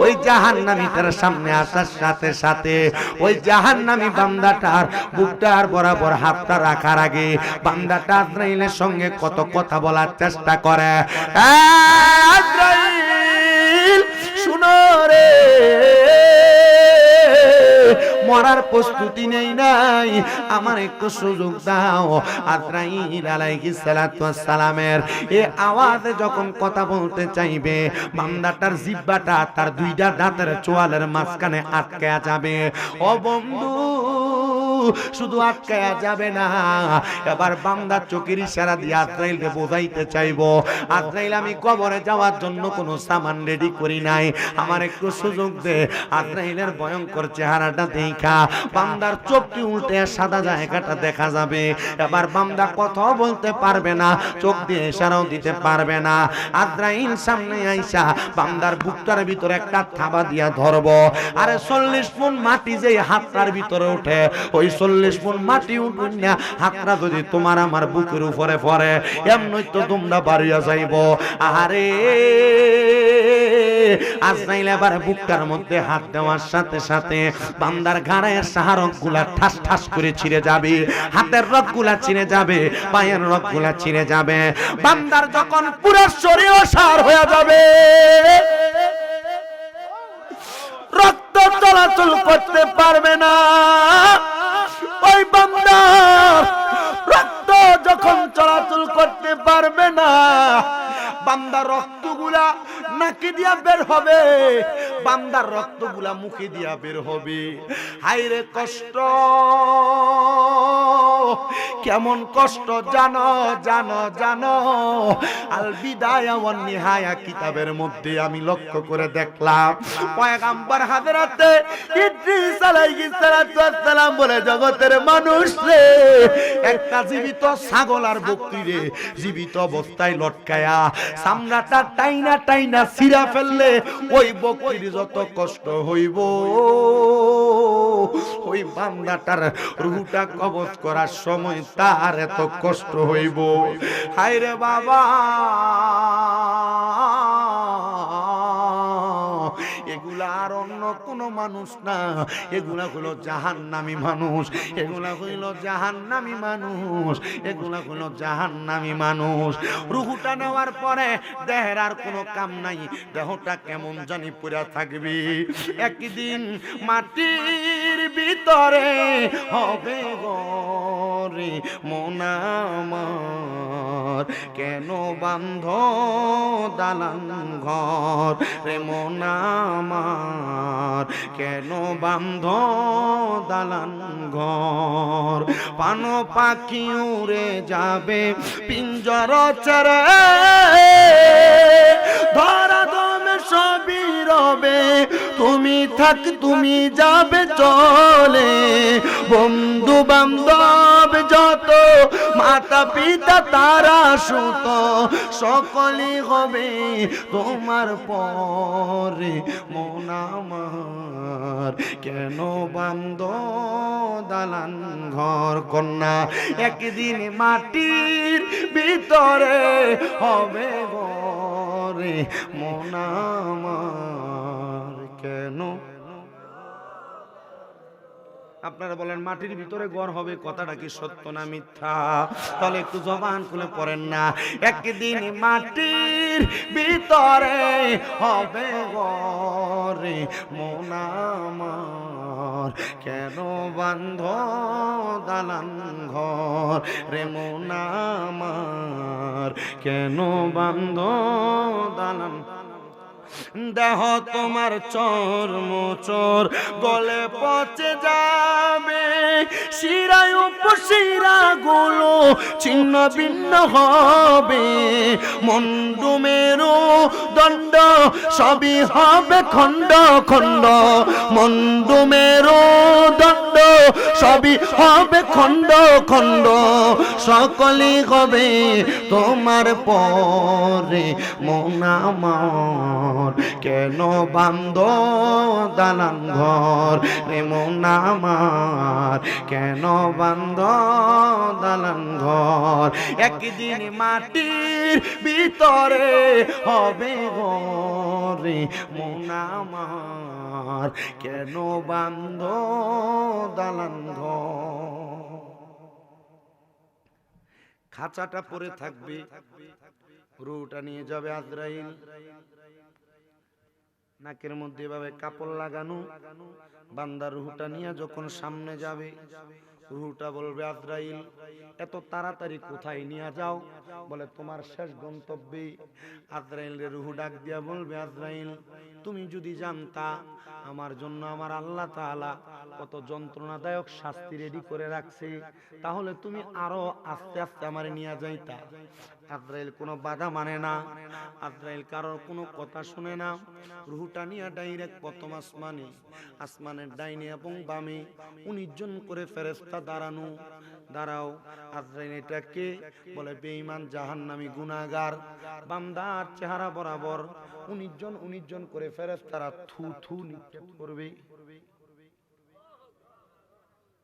ওই জাহান্নামী তার সামনে আসার সাথে সাথে ওই জাহান্নামী বান্দাটার বুকটার বরাবর হাতটা রাখার আগে বান্দাটা আজরাইলের সঙ্গে কত কথা বলার চেষ্টা করে। আজরাইল শুনো রে, মরার প্রস্তুতি নেই নাই, আমার একটু সুযোগ দাও। আজরাইল আলাইহিস সালাতু ওয়াস সালামের এই আওয়াজে যখন কথা বলতে চাইবে, বান্দাটার জিহ্বাটা তার 2টা দাঁতের চোয়ালের মাঝখানে আটকে যাবে। ও বন্ধু শুধু আটকায়া যাবে না, এবার বান্দা চোখের ইশারা দিয়ে আজরাইলকে বোঝাইতে চাইবো, আজরাইল আমি কবরে যাওয়ার জন্য কোনো সামান রেডি করি নাই, আমার একটু সুযোগ দে। আজরাইলের ভয়ঙ্কর চেহারাটা দেখা বান্দার চোখটি উল্টে সাদা জায়গাটা দেখা যাবে। এবার বান্দা কথা বলতে পারবে না, চোখ দিয়ে ইশারাও দিতে পারবে না। আজরাইল সামনে আইসা বান্দার বুকটার ভিতরে একটা থাবা দিয়া ধরবো। আরে 40 মণ মাটি যে হাতটার ভিতরে ওঠে, ওই 40 মণ মাটি উঠুন না হাতটা যদি তোমার আমার বুকের উপরে পড়ে, এমনই তো তোমরা বাড়িয়া যাইব। আরে আজরাইল এবার বুকটার মধ্যে হাত দেওয়ার সাথে সাথে বান্দার ঘাড়ের সাহারক গুলা ঠাস ঠাস করে ছিঁড়ে যাবে, হাতের রক গুলা ছিঁড়ে যাবে, পায়ের রক গুলা ছিঁড়ে যাবে। বান্দার যখন পুরো শরীর সার হয়ে যাবে, রক্ত চলাচল করতে পারবে না, ওই বান্দার রক্ত যখন চলাচল করতে পারবে না, বান্দার রক্তগুলা নাকি দিয়া বের হবে, বান্দার রক্তগুলা মুখে দিয়া বের হবে। হায়রে কষ্ট, কেমন কষ্ট জানো জানো জানো। আল বিদায়া ওয়ান নিহায়া কিতাবের মধ্যে আমি লক্ষ্য করে দেখলাম, পয়গম্বর হযরতে ইদ্রিস আলাইহিস সালাম বলে, জগতের মানুষ রে, একটা জীবিত ছাগল আর বকরি রে জীবিত অবস্থায় লটকায়া চামড়াটা টাইনা টাইনা ছিঁড়া ফেললে ওই বকরির যত কষ্ট হইব, ওই বান্দাটার রূহটা কবজ করার সময় তার এত কষ্ট হইব। হায়রে বাবা, এগুলা আর অন্য কোন মানুষ না, এগুলা হলো জাহান্নামী মানুষ, এগুলা হইল জাহান্নামী মানুষ, এগুলা হলো জাহান্নামী মানুষ। রূহটা নেওয়ার পরে দেহের আর কোনো কাম নাই, দেহটা কেমন জানি পুরা থাকবে। একদিন মাটির ভিতরে হবে গরে মন আমার, কেন বান্ধ দালান ঘর রে মন আমার, কেন বান্ধ দালান ঘর। পান পাখি উড়ে যাবে পিঞ্জর ছেড়ে, ধরা দমে সবই রবে, তুমি থাক তুমি যাবে চলে। বন্ধু বান্ধব যত মাতা পিতা তারা সুত, সকলই হবে তোমার পরে মন আমার, কেন বান্ধ দালান ঘর। কন্যা একদিন মাটির ভিতরে হবে ঘরে মন আমার, কেন। আপনারা বলেন মাটির ভিতরে ঘর হবে, কথাটা কি সত্য না মিথ্যা? তাহলে একটু জবান খুলে পড়েন না। একদিন মাটির ভিতরে হবে ঘরে মন আমার, কেন বান্ধ দালান ঘর রে মন আমার, কেন বান্ধ দালান। দেহ তোমার চর্ম চোর গলে পচে যাবে, শিরায় উপশিরা গুলো ছিন্ন ভিন্ন হবে, মুন্ডু মেরু দণ্ড সবই হবে খণ্ড খণ্ড, মুন্ডু মেরু দণ্ড সবই হবে খণ্ড খণ্ড, সকলই হবে তোমার পরে মন আমার, কেন বান্ধ দালান ঘর রে মন আমার, কেন বান্ধ দালান ঘর। একদিন মাটির ভিতরে হবে ঘরে মন আমার, কেন বান্ধ দালান ঘর। খাঁচাটা পরে থাকবে, রুটা নিয়ে যাবে আজরাইল, নাকের মধ্যে এভাবে কাপড় লাগানো, বান্দার রুহটা নিয়ে যখন সামনে যাবে, রুহুটা বলবে আজরাইল এত তাড়াতাড়ি কোথায় নিয়ে যাও? বলে তোমার শেষ গন্তব্যে। আজরাইলের রুহু ডাক দিয়া বলবে আজরাইল তুমি যদি জানতা আমার জন্য আমার আল্লাহ তাআলা কত যন্ত্রণাদায়ক শাস্তি রেডি করে রাখছে, তাহলে তুমি আরো আস্তে আস্তে আমারে নিয়ে যাইতা। আজরাইল কোনো বাধা মানে না, আজরাইল কারোর কোনো কথা শুনে না। রুহুটা নিয়ে ডাইরেক্ট প্রথম আসমানে, আসমানের ডাইনে এবং বামে 19 জন করে ফেরেশতা দাঁড়াও। আজরাইল এটাকে বলে বেঈমান জাহান্নামী গুনাহগার বান্দার চেহারা বরাবর 19 জন করে ফেরেশতারা থু থু নিক্ষেপ করবে।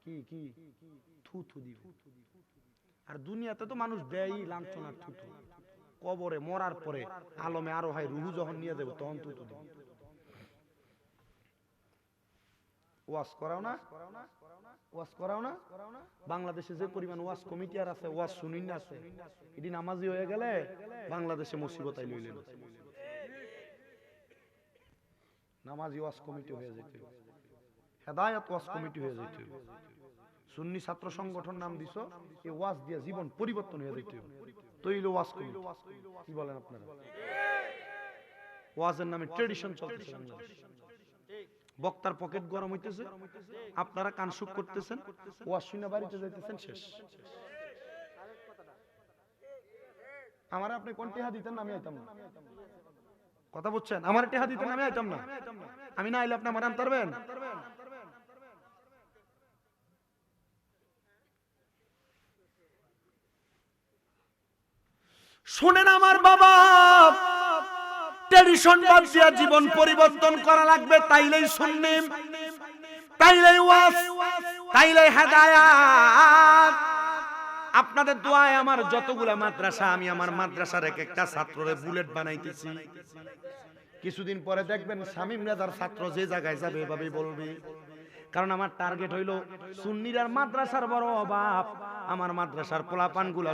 কি থু থু দিবে। আর দুনিয়াতে তো মানুষ দেয়ই লাঞ্ছনার থু থু, কবরে মরার পরে আলমে আরো হয় রুহু যখন নিয়ে যাবে তখন থু থু দিবে। ওয়াজ করাও না বাংলাদেশে যে পরিমাণ ওয়াজ কমিটি আর আছে, ওয়াজ শুনিন না আছে, এটি নামাজি হয়ে গেলে বাংলাদেশে মুসিবত আইল। নামাজি ওয়াজ কমিটি হয়ে যেত, হেদায়েত ওয়াজ কমিটি হয়ে যেত। সুন্নি ছাত্র সংগঠন নাম দিছো, এই ওয়াজ দিয়ে জীবন পরিবর্তন হয়ে যেত। তৈল ওয়াজ কমিটি কি বলেন আপনারা? ওয়াজের নামে ট্রেডিশন চলতেছে বাংলাদেশে। বক্তার পকেট গরম হইতেছে, আপনারা কান সুখ করতেছেন, ওয়াজ শুনে বাড়িতে যাইতেছেন, শেষ। আমার আপনি কোন টেহা দিতেন না আমি আইতাম না, কথা বুঝছেন? আমার টেহা দিতেন আমি আইতাম না, আমি না আইলে আপনি আমার আনতে পারবেন? শুনেন আমার বাবা, ট্রেডিশন বাদ দিয়া জীবন পরিবর্তন করা লাগবে। তাইলেই সুন্নি, তাইলেই ওয়াজ, তাইলেই হেদায়েত। আপনাদের দোয়ায় আমার যতগুলা মাদ্রাসা, আমি আমার মাদ্রাসার এক একটা ছাত্ররে বুলেট বানাইতেছি। কিছুদিন পরে দেখবেন শামীম রাজার ছাত্র যে জায়গায় যাবে এভাবেই বলবে। কারণ আমার টার্গেট হইল সুন্নিরার মাদ্রাসার বড় অভাব। আমার মাদ্রাসার পোলাপানগুলা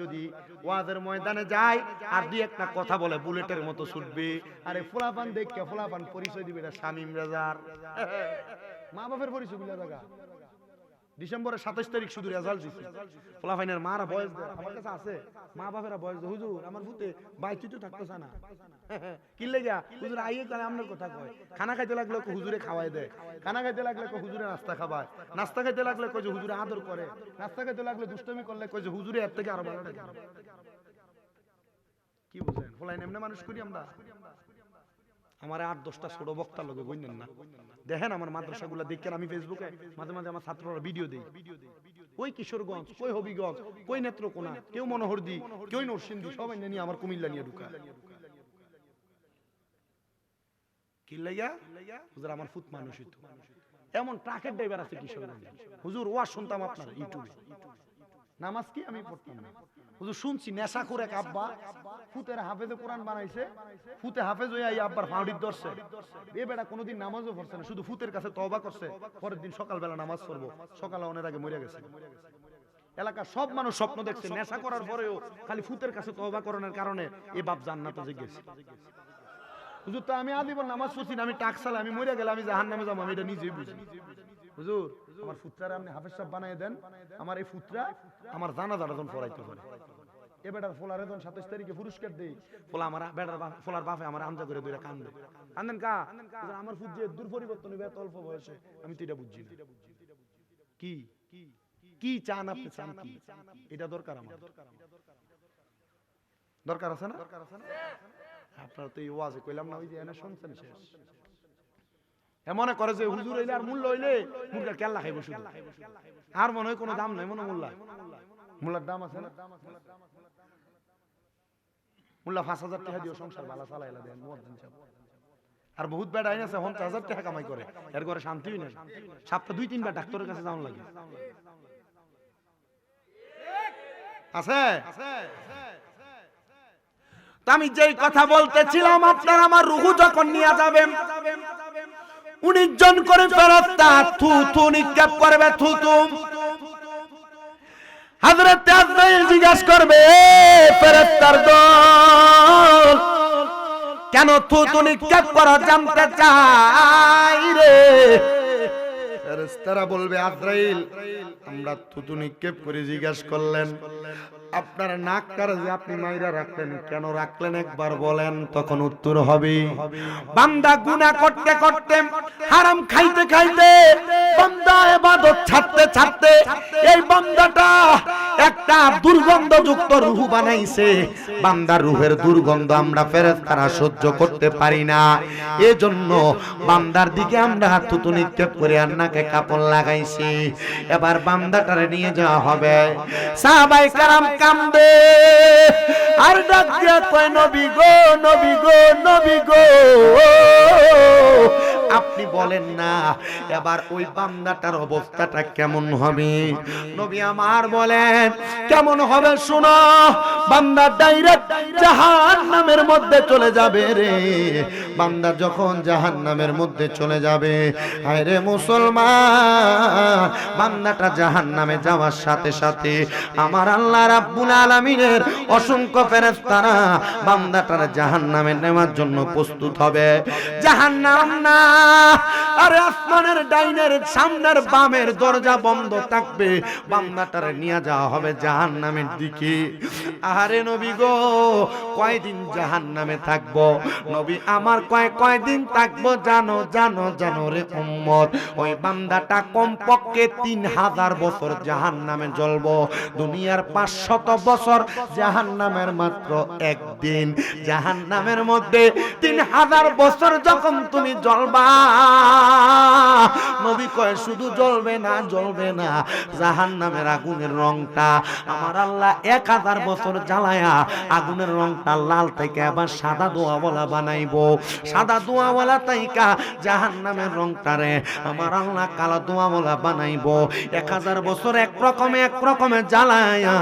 যদি ওয়াজের ময়দানে যায় আর দুই একটা কথা বলে বুলেটের মতো ছুটবে। আরে পোলাপান দেখে পোলাপান পরিচয় দিবে না শামীম রাজার। মা বাপের পরিচয় গুলা জায়গা। ডিসেম্বরের 27 তারিখ শুধু রেজাল্ট দিছে, পোলাপাইনের মারা বয়স দেয় আমার কাছে আছে, মা বাপেরা বয়স দেয়, হুজুর আমার ভূতে বাইচি তো থাকতেছে না, কি লেগা হুজুর আইয়ে কালে আপনার কথা কয়। খানা খাইতে লাগলে হুজুরে খাওয়াই দেয়, খানা খাইতে লাগলে হুজুরে নাস্তা খাওয়ায়, নাস্তা খাইতে লাগলে কয় যে হুজুরে আদর করে, নাস্তা খাইতে লাগলে দুষ্টমি করলে কয় যে হুজুরে এর থেকে আরো ভালো লাগে। কি বুঝেন? ফলাইন এমনি মানুষ করি আমরা। আমার 8-10টা ছোট বক্তা লোকে বললেন না, দেখেন আমার মাদ্রাসাগুলো দেখেন। আমি ফেসবুকে মাঝে মাঝে আমার ছাত্ররা ভিডিও দেই, কই কিশোরগঞ্জ, কই হবিগঞ্জ, কই নেত্রকোনা, কেউ মনোহরদি, কেউ নরসিংদী, সবাই নিয়ে আমার কুমিল্লা নিয়ে ঢুকা। কি লাগা হুজুর আমার ফুট মানুষ হইতো। এমন ট্রাকের ড্রাইভার আছে কিশোরগঞ্জ, হুজুর ওয়াজ শুনতাম আপনার ইউটিউবে, নামাজ কি আমি পড়তাম না, হুজুর শুনছি নেশা করে এক আব্বা ফুতের হাফেজে কোরআন বানাইছে, ফুতে হাফেজ হইয়া এই আব্বার ফাউডির ধরছে। এ বেটা কোনোদিন নামাজও পড়ছে না, শুধু ফুতের কাছে তওবা করছে, পরের দিন সকালবেলা নামাজ পড়বো, সকালে অনেক আগে মরে গেছে। এলাকার সব মানুষ স্বপ্ন দেখছে, নেশা করার পরেও খালি ফুতের কাছে তওবা করানোর কারণে এ বাপ জান্নাতে গেছে। হুজুর তো আমি আজীবন নামাজ পড়ছি না, আমি টাকসালে, আমি মরে গেলে আমি জাহান্নামে যাবো, আমি এটা নিজেই বুঝি। হুজুর আমার ফুতরারে আপনি হাফেজ সাহেব বানাই দেন, আমার এই ফুতরা আমার জানাজাটা যখন পড়াইতে পারে। এ বেটার ফোলারে যখন 27 তারিখে পুরস্কার দেই, ফোলা আমার বেটার ফোলার বাপে আমার আমজা করে দুইটা কান্দে, কান্দেন কা আমার ফুত যে দূর পরিবর্তন হবে এত অল্প বয়সে, আমি তো এটা বুঝছি না। কি কি চান আপনি? চান কি? এটা দরকার, আমার দরকার আছে না? আপনারা তো এই ওয়াজে কইলাম না, ওই যে এনে শুনছেন শেষ। এমন করে যে হুজুর হইলে আর মূল্য হইলে মুরগার কেল্লা খাইব শুধু, আর মনে হয় কোনো দাম নাই, মনে মোল্লার দাম আছে না? মোল্লা 5,000 টাকা দিও সংসার ভালো চালাইলা দেন মুয়াজ্জিন সাহেব। আর বহুত বেড়া আইন আছে 50,000 টাকা কামাই করে, এর ঘরে শান্তিই নেই, সপ্তাহে 2-3 বার ডাক্তারের কাছে যাওয়া লাগে। আছে আমি যেই কথা বলতেছিলাম, আপনার আমার রুহু যখন নিয়ে যাবেন 19 জন করে ফেরেশতা থু থু নিক্ষেপ করবে, থু থু। হযরত আজরাইল জিজ্ঞাসা করবে ফেরেশতার দল কেন থু থু নিক্ষেপ করা, জানতে চাই রে। ফেরেশতারা বলবে আজরাইল আমরা থুতু নিক্ষেপ করে জিজ্ঞাসা করলেন আপনার নাকটার যে আপনি মাইরা রাখলেন কেন রাখলেন একবার বলেন তখন উত্তর হবে বান্দা গুনাহ করতে করতে হারাম খাইতে খাইতে বান্দা ইবাদত ছাড়তে ছাড়তে এই বান্দাটা একটা দুর্গন্ধযুক্ত রূহ বানাইছে বান্দার রূহের দুর্গন্ধ আমরা ফেরেশতারা সহ্য করতে পারি না এজন্য বান্দার দিকে আমরা থুতু নিক্ষেপ করে আর নাকে কাপড় লাগাইছি এবার বান্দাটারে নিয়ে যাওয়া হবে সাহাবায়ে কেরাম কান্দে আর ডাক দিয়া কয় নবী গো নবী গো নবী গো আপনি বলেন না এবার ওই বান্দাটার অবস্থাটা কেমন হবে নবী আমার বলেন কেমন হবে শোনো বান্দা ডাইরেক্ট জাহান্নামের মধ্যে চলে যাবে রে বান্দা যখন জাহান্নামের মধ্যে চলে যাবে হায় রে মুসলমান বান্দাটা জাহান্নামে যাওয়ার সাথে সাথে আমার আল্লাহ রাব্বুল আলামিনের অসংখ্য ফেরেশতারা বান্দাটার জাহান্নামে নেওয়ার জন্য প্রস্তুত হবে জাহান্নাম না আরে আসমানের ডাইনের সামনের বামের দরজা বন্ধ থাকবে বান্দাটারে নিয়ে যাওয়া হবে জাহান্নামের দিকে আরে নবী গো কয়দিন জাহান্নামে থাকবো নবী আমার কয়দিন থাকবো জানো জানো জানো রে উম্মত ওই বান্দাটা কমপক্ষে 3000 বছর জাহান্নামে জ্বলবো দুনিয়ার 500 বছর জাহান্নামের মাত্র একদিন জাহান্নামের মধ্যে 3000 বছর যখন তুমি জ্বলবা নবী কয় শুধু জ্বলবে না জাহান্নামের আগুনের রংটা আমার আল্লাহ 1000 বছর জ্বালায়া আগুনের রংটা লাল থেকে আবার সাদা দোয়াওয়ালা বানাইবো সাদা দোয়াওয়ালা তাইকা জাহান্নামের রংটারে আমার আল্লাহ কালো দোয়াওয়ালা বানাইবো 1000 বছর এক রকমে জ্বালায়া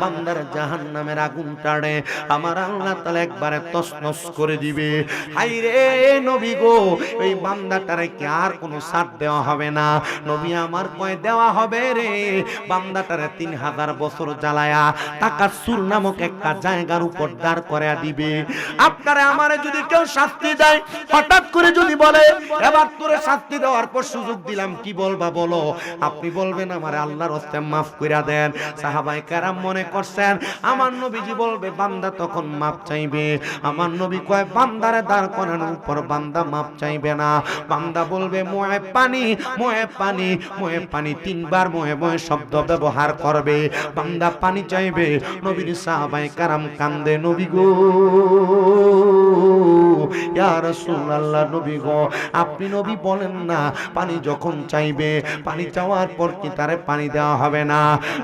বান্দার জাহান্নামের আগুনটারে আমার আল্লাহ তাআলা একবারে তছনছ করে দিবে হায়রে নবী গো এই বান্দাটারে কি আর কোনো ছাড় দেওয়া হবে না নবী আমার কয় দেওয়া হবে রে বান্দাটারে 3000 বছর জ্বালায়া তাকাসুর নামক একটা জায়গার উপর দাঁড় করায়া দিবে আপনারে আমারে যদি কেউ শাস্তি দেয় হঠাৎ করে যদি বলে এবার তোরে শাস্তি দেওয়ার পর সুযোগ দিলাম কি বলবা বলো আপনি বলবেন আমারে আল্লাহর রাস্তে maaf কইরা দেন সাহাবায়ে কেরাম মনে করছেন আমার নবীজি বলবে বান্দা তখন maaf চাইবে আমার নবী কয় বান্দারে দাঁড় করানোর পর বান্দা maaf চাইবে না বান্দা বলবে মোয়ে পানি তিনবার মোয়ে শব্দ ব্যবহার করবে বান্দা পানি চাইবে নবীর সাহাবায়ে কেরাম কান্দে নবী গো ইয়া রাসূলুল্লাহ নবী গো আপনি নবী বলেন না পানি যখন চাইবে পানি চাওয়ার পর কি তারে পানি দেওয়া হবে না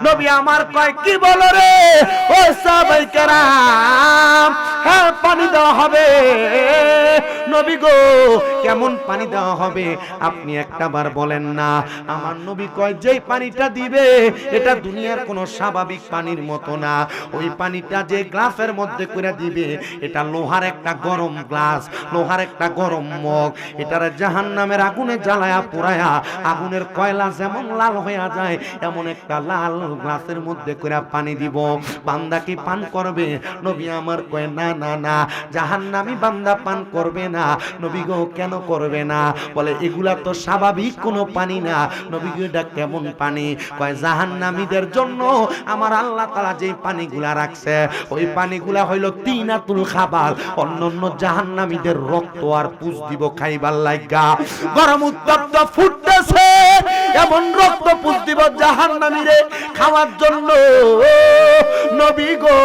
নবী আমার কয় কি বলো রে ও সাহাবায়ে কেরাম হ্যাঁ পানি দেওয়া হবে নবী গো কেমন পানি দেওয়া হবে আপনি একটাবার বলেন না আমার নবী কয় যেই পানিটা দিবে এটা দুনিয়ার কোনো স্বাভাবিক পানির মতো না ওই পানিটা যে গ্লাসের মধ্যে করে দিবে এটা লোহার একটা গরম গ্লাস লোহার একটা গরম মগ এটারে জাহান্নামের আগুনে জ্বালায়া পোড়ায়া আগুনের কয়লা যেমন লাল হয়ে যায় এমন একটা লাল গ্লাসের মধ্যে করে পানি দিব বান্দা কি পান করবে নবী আমার কয় না না না জাহান্নামী বান্দা পান করবে না নবী গো কেন করবে না বলে এগুলা তো স্বাভাবিক কোনো পানি না নবী গো এটা কেমন পানি কয় জাহান্নামীদের জন্য আমার আল্লাহ তাআলা যে পানিগুলা রাখছে ওই পানিগুলা হইল তিনাতুল খাবার অন্যান্য জাহান্নামীদের রক্ত আর পুষ দিব খাইবার লাগা গরম উত্তপ্ত ফুটতেছে এমন রক্ত পুষ দিব জাহান্নামীরে খাওয়ার জন্য নবী গো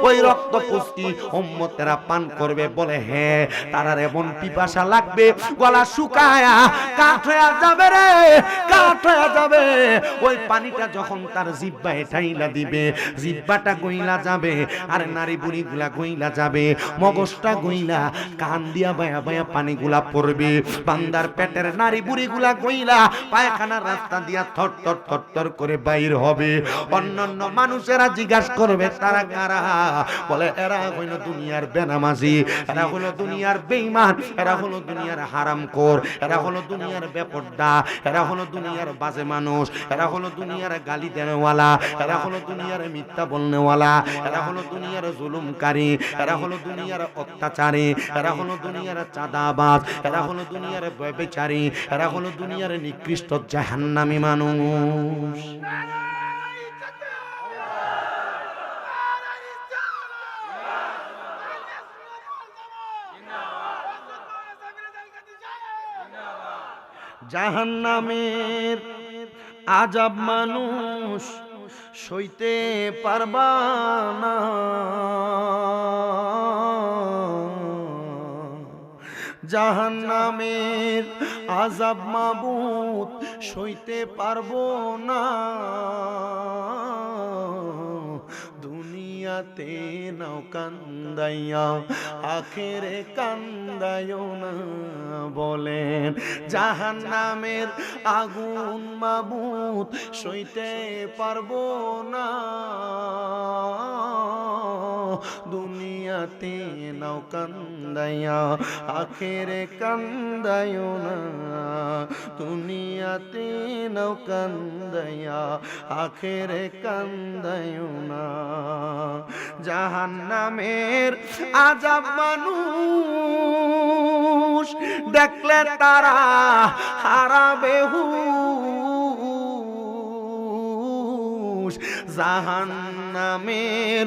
ওই রক্ত পুষ কি উম্মতেরা পান করবে বলে হ্যাঁ তারার এমন পিপাসা লাগবে গলা শুকায়া কাঠ হয়ে যাবে রে কাঠ হয়ে যাবে ওই পানিটা যখন তার জিহ্বায় ঠাইলা দিবে জিহ্বাটা গইলা যাবে আর নারী বুড়িগুলা গইলা যাবে মগজটা গইলা কান দিয়া বায়া বায়া পানিগুলা পড়বে বান্দার পেটের নারী বুড়িগুলা গইলা পায়খানার রাস্তা দিয়া থর থর থর থর করে বাইর হবে অন্যান্য মানুষেরা জিজ্ঞাসা করবে তারা কারা বলে এরা হইল দুনিয়ার বেনামাজি এরা হলো দুনিয়ার বেঈমান এরা হলো দুনিয়ার দুনিয়ার হারামখোর, এরা হলো দুনিয়ার বেপরদা, এরা হলো দুনিয়ার বাজে মানুষ, এরা হলো দুনিয়ার গালি দেনেওয়ালা, এরা হলো দুনিয়ার মিথ্যা বলনেওয়ালা, এরা হলো দুনিয়ার জুলুমকারী, এরা হলো দুনিয়ার অত্যাচারী, এরা হলো দুনিয়ার চাঁদাবাজ, এরা হলো দুনিয়ার ব্যভিচারী, এরা হলো দুনিয়ার নিকৃষ্ট জাহান্নামী মানুষ। জাহান্নামের আযাব মানুষ সইতে পারবা না, জাহান্নামের আযাব মাবুদ সইতে পারবো না, দুনিয়াতে নাও কান্দাইয়া আখেরে কান্দায়ও না। বলেন জাহান্নামের আগুন মাবুদ সইতে পারবো না, দুনিয়াতে নাও কান্দাইয়া আখেরে কান্দায়ও না, দুনিয়াতে নাও কান্দাইয়া আখেরে কান্দায়ও না। জাহান্নামের আযাব মানুষ দেখলে তারা হারাবে হুঁশ, জাহান্নামের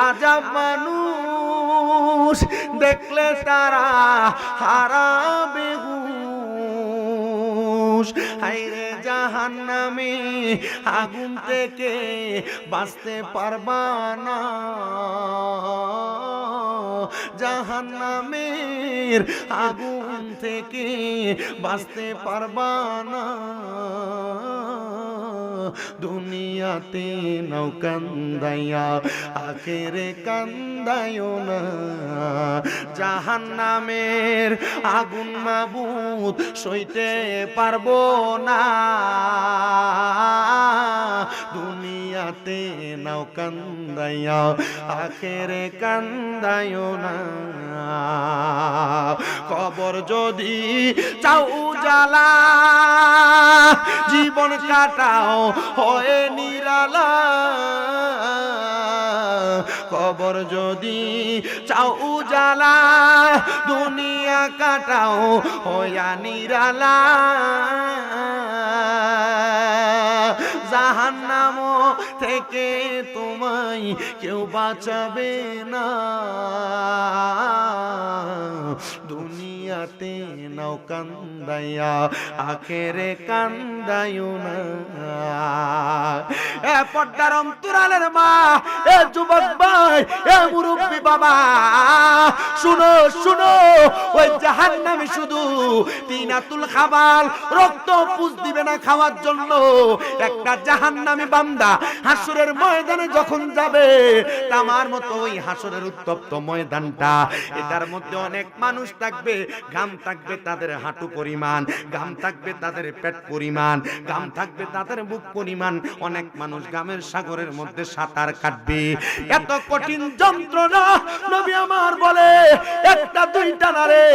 আযাব মানুষ দেখলে তারা হারাবে হুঁশ। হায়রে জাহান্নামে আগুন থেকে বাঁচতে পারবা না, জাহান্নামের আগুন থেকে বাঁচতে পারবা না, দুনিয়াতে নাও কান্দাইয়া আখেরে কান্দায়ও না। জাহান্নামের আগুন মাবুদ সইতে পারবো না, দুনিয়াতে নাও কান্দাইয়া আখেরে কান্দায়ও না। কবর যদি চাও জ্বালা জীবন কাটাও হয়ে নিরালা, কবর যদি চাও জ্বালা দুনিয়া কাটাও হইয়া নিরালা, জাহান্নাম থেকে তোমায় কেউ বাঁচাবে না, দুনিয়াতে নাও কান্দাইয়া আখেরে কান্দায়ও না। এ পর্দার অন্তরালের মা, এ যুবক ভাই, এ মুরব্বি বাবা, শুনো শুনো, ওই জাহান্নামী শুধু তিনাতুল খাবাল রক্ত পুষ দিবে না খাওয়ার জন্য। একটা জাহান্নামী বান্দা হাসরের ময়দানে যখন যাবে, তামার মতো ওই হাসরের উত্তপ্ত ময়দানটা, এটার মধ্যে অনেক মানুষ থাকবে, ঘাম থাকবে তাদের হাঁটু পরিমাণ, ঘাম থাকবে তাদের পেট পরিমাণ, ঘাম থাকবে তাদের বুক পরিমাণ, অনেক মানুষ ঘামের সাগরের মধ্যে সাঁতার কাটবে। এত কঠিন যন্ত্রণা নবী আমার বলে একটা দুইটা না রে,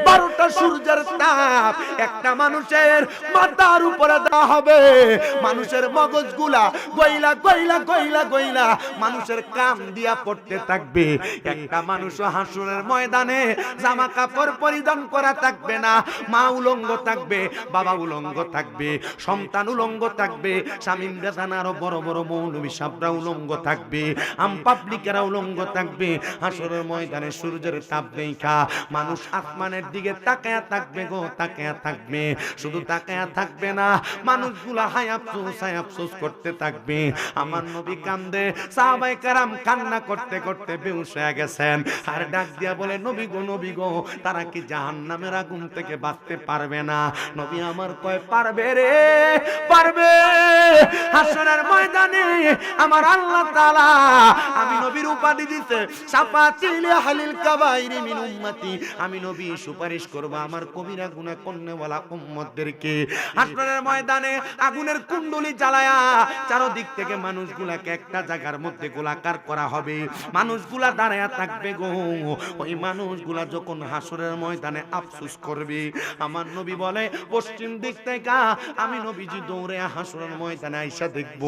12টা সূর্যের তাপ একটা মানুষের মাথার উপরে দেওয়া হবে, মানুষের মগজগুলা গইলা গইলা গইলা গইলা মানুষের কান দিয়া পড়তে থাকবে। একটা মানুষ হাসরের ময়দানে জামা কাপড় পরিধান করা থাকবে না, মা উলঙ্গ থাকবে, বাবা উলঙ্গ থাকবে, সন্তান উলঙ্গ থাকবে, স্বামী বেদান আরো বড় বড় মৌলবী সাহেবরা উলঙ্গ থাকবে, আম পাবলিকেরা উলঙ্গ থাকবে। হাসরের ময়দানে সূর্যের তাপ দেখা মানুষ আসমানের দিকে তাকায়া থাকবে গো, তাকায়া থাকবে, শুধু তাকায়া থাকবে না, মানুষগুলা হায় আফসোস করতে থাকবে। আমার নবী কান্দে, সাহাবায়ে কেরাম কান্না করতে করতে বেহুশ হয়ে গেছেন, আর ডাক দিয়া বলে নবী গো, তারা কি জাহান্নামের আগুন থেকে বাঁচতে পারবে না? নবী আমার কয় পারবে রে, পারবে, হাসরের ময়দানে আমার আল্লাহ তাআলা আমি নবীর উপাধি দিতে শাফাতিল আহলিল কাবাইরি মিন উম্মতি, আমি নবী সুপারিশ করব আমার কবিরা গুনাহ করনেওয়ালা উম্মতদেরকে। হাসরের ময়দানে আগুনের কুণ্ডলি জ্বালায়া চারদিক থেকে মানুষগুলাকে একটা জায়গার মধ্যে গোলাকার করা হবে, মানুষগুলা দাঁড়ায়া থাকবে গো। ওই মানুষগুলা যখন হাসরের ময়দানে আফসোস করবে, আমার নবী বলে পশ্চিম দিক থেকে আমি নবীজি দৌড়ে হাসরের ময়দানে আইসা দেখব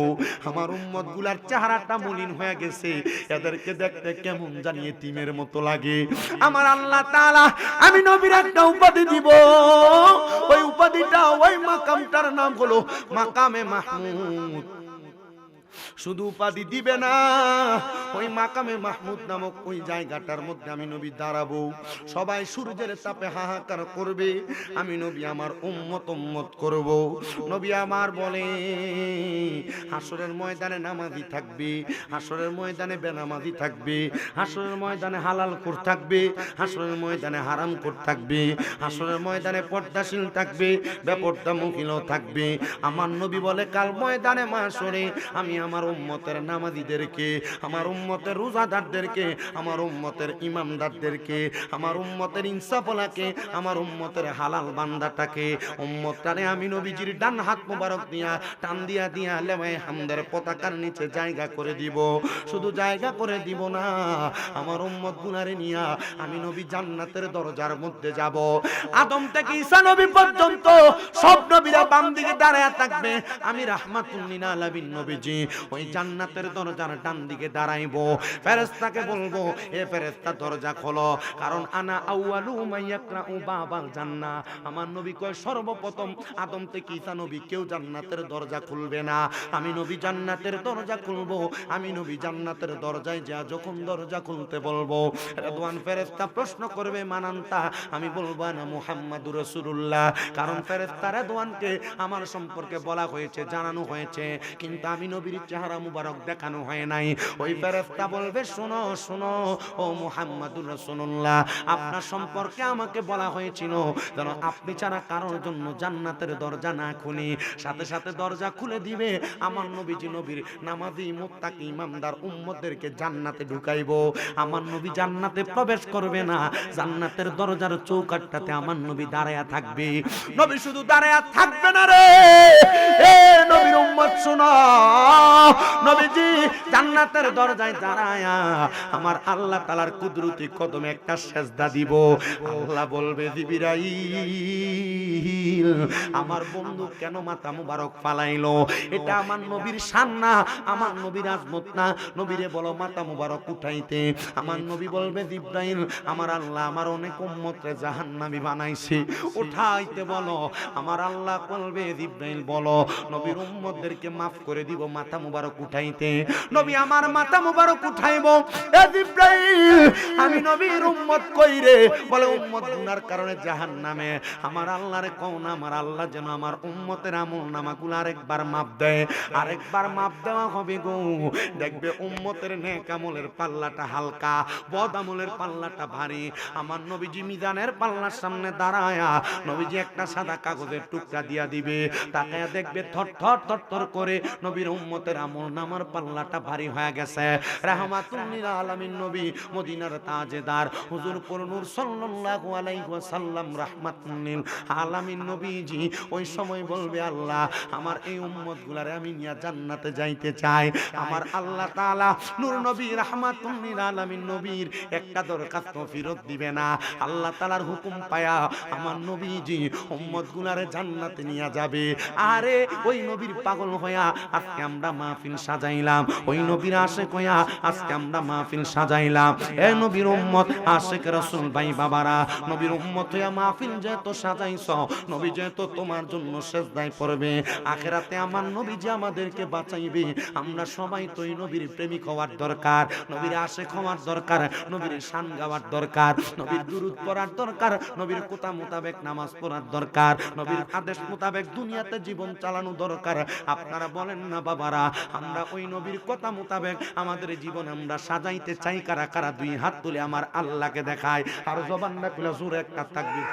আমার উম্মতগুলার চেহারাটা মলিন হয়ে গেছে, এদেরকে দেখতে কেমন জানি এতিমের মতো লাগে। আমার আল্লাহ তাআলা আমি নবীর একটা উপাধি দিব, ওই উপাধিটা ওই মাকামটার নাম হলো মাকামে মাহমুদ। শুধু উপাধি দিবে না, ওই মাকামে মাহমুদ নামক ওই জায়গাটার মধ্যে আমি নবী দাঁড়াবো, সবাই সূর্যের তাপে হাহাকার করবে, আমি নবী আমার উম্মত উম্মত করব। নবী আমার বলে হাসরের ময়দানে নামাজি থাকবে, হাসরের ময়দানে বেনামাজি থাকবে, হাসরের ময়দানে হালাল কোর থাকবে, হাসরের ময়দানে হারাম কোর থাকবে, হাসরের ময়দানে পর্দাশীল থাকবে, বেপর্দা মুখিলও থাকবে। আমার নবী বলে কাল ময়দানে মাশরে আমি আমার উম্মতের নামাজীদেরকে, আমার উম্মতের রোজাদারদেরকে, আমার উম্মতের ইমামদারদেরকে, আমার উম্মতের ইনসাফওয়ালাকে, আমার উম্মতের হালাল বান্দাটাকে, উম্মতটারে আমি নবীজির ডান হাত মোবারক দিয়া টান দিয়া দিয়া লেওয়ায়ে হামদের পতাকার নিচে জায়গা করে দিব। শুধু জায়গা করে দিব না, আমার উম্মত গুনারে নিয়া আমি নবী জান্নাতের দরজার মধ্যে যাব। আদম থেকে ঈসা নবী পর্যন্ত সব নবীরা বাম দিকে দাঁড়ায়া থাকবে, আমি রাহমাতুল লিল আলামিন নবীজি ওই জান্নাতের দরজার ডান দিকে দাঁড়াইবো। ফেরেশতাকে বলবো এ ফেরেশতা দরজা খোলো, কারণ আনা আউয়ালু মাইয়াকরাউ বাবাল জান্নাহ। আমার নবী কয় সর্বপ্রথম আদম থেকে ঈসা নবী কেউ জান্নাতের দরজা খুলবে না, আমি নবী জান্নাতের দরজা খুলবো। আমি নবী জান্নাতের দরজায় যা যখন দরজা খুলতে বলবো, রেদওয়ান ফেরেশতা প্রশ্ন করবে মানান্তা, আমি বলবো না মুহাম্মাদুর রাসূলুল্লাহ, কারণ ফেরেশতা রেদওয়ানকে আমার সম্পর্কে বলা হয়েছে, জানানো হয়েছে, কিন্তু আমি নবীর চেহারা মুবারক দেখানো হয় নাই। ওই ফেরেশতা বলবে শোনো শোনো ও মুহাম্মাদুর রাসূলুল্লাহ, আপনার সম্পর্কে আমাকে বলা হয়েছিল যেন আপনি ছাড়া কারোর জন্য জান্নাতের দরজা না খুলি। সাথে সাথে দরজা খুলে দিবে, আমার নবীজি নবীর নামাজি মুত্তাকি ইমানদার উম্মতদেরকে জান্নাতে ঢুকাইবো। আমার নবী জান্নাতে প্রবেশ করবে না, জান্নাতের দরজার চৌকাঠটাতে আমার নবী দাঁড়ায়া থাকবে। নবী শুধু দাঁড়ায়া থাকবে না রে, এ নবীর উম্মত শোনো, নবীজি জান্নাতের দরজায় দাঁড়ায়া আমার আল্লাহ তাআলার কুদরতি কদমে একটা সেজদা দিব। আল্লাহ বলবে জিবরাইল আমার বন্ধু কেন মাথা মুবারক ফালাইলো, এটা আমার নবীর শান না, আমার নবীর আজমত না, নবীরে বলো মাথা মুবারক উঠাইতে। আমার নবী বলবে জিবরাইল আমার আল্লাহ আমার অনেক উম্মতরে জাহান্নামী বানাইছে, উঠাইতে বলো। আমার আল্লাহ বলবে জিবরাইল বলো নবীর উম্মতদেরকে মাফ করে দিব মাথা মুবারক উঠাইতে। নবী আমার মাথা মুবারক উঠাইবো, এ জিবরাইল আমি নবীর উম্মত কইরে বলে উম্মত গুনার কারণে জাহান্নামে। আমার আল্লাহরে কও না আমার আল্লাহ যেন আমার উম্মতের আমলনামাগুলো আরেকবার মাপ দেয়, আরেকবার মাপ দেওয়া হবে গো। দেখবে উম্মতের নেক আমলের পাল্লাটা হালকা, বদ আমলের পাল্লাটা ভারী। আমার নবীজি মিজানের পাল্লার সামনে দাঁড়ায়া নবীজি একটা সাদা কাগজের টুকরা দিয়া দিবে, তাকায়া দেখবে থরথর থরথর করে নবীর উম্মতের আমলনামার পাল্লাটা ভারী হয়ে গেছে। রাহমাতুল লিল আলামিন নবী মদিনার তাজেদার হুজুর পুর নূর সাল্লাল্লাহু আলাইহি ওয়াসাল্লাম রাহমাতুল লিল আলামিন নবীজি ওই সময় বলবে আল্লাহ আমার এই উম্মতগুলারে আমি নিয়া জান্নাতে যাইতে চাই। আমার আল্লাহ তাআলা নূর নবী রাহমাতুল লিল আলামিন নবীর একটা দরখাস্ত ফেরত দিবে না। আল্লাহ তাআলার হুকুম পায়া আমার নবীজি উম্মতগুলারে জান্নাতে নিয়া যাবে। আরে ওই নবীর পাগল হইয়া আজকে আমরা মাহফিল সাজাইলাম, ওই নবীর আশিক হইয়া আজকে আমরা মাহফিল সাজাইলাম। এ নবীর উম্মত আশিক রাসূল ভাই বাবারা, নবীর উম্মত হইয়া মাহফিল যেহেতু সাজাইছো, নবী যেহেতু তোমার জন্য সেজদায় পড়বে, আখিরাতে আমার নবীজি আমাদেরকে বাঁচাইবে। আমরা সবাই তো এই নবীর প্রেমিক হওয়ার দরকার, নবীর আশিক হওয়ার দরকার, নবীর শান গাওয়ার দরকার, নবীর দুরূদ পড়ার দরকার, নবীর কথা মোতাবেক নামাজ পড়ার দরকার, নবীর আদেশ মোতাবেক দুনিয়াতে জীবন চালানো দরকার। আপনারা বলেন না বাবারা, আমরা ওই নবীর কথা মোতাবেক আমাদের জীবন আমরা সাজাইতে চাই কারা কারা? দুই হাত তুলে আমার আল্লাহকে দেখায়, আর জবান না খুলে জোরে একটা তাকবীর।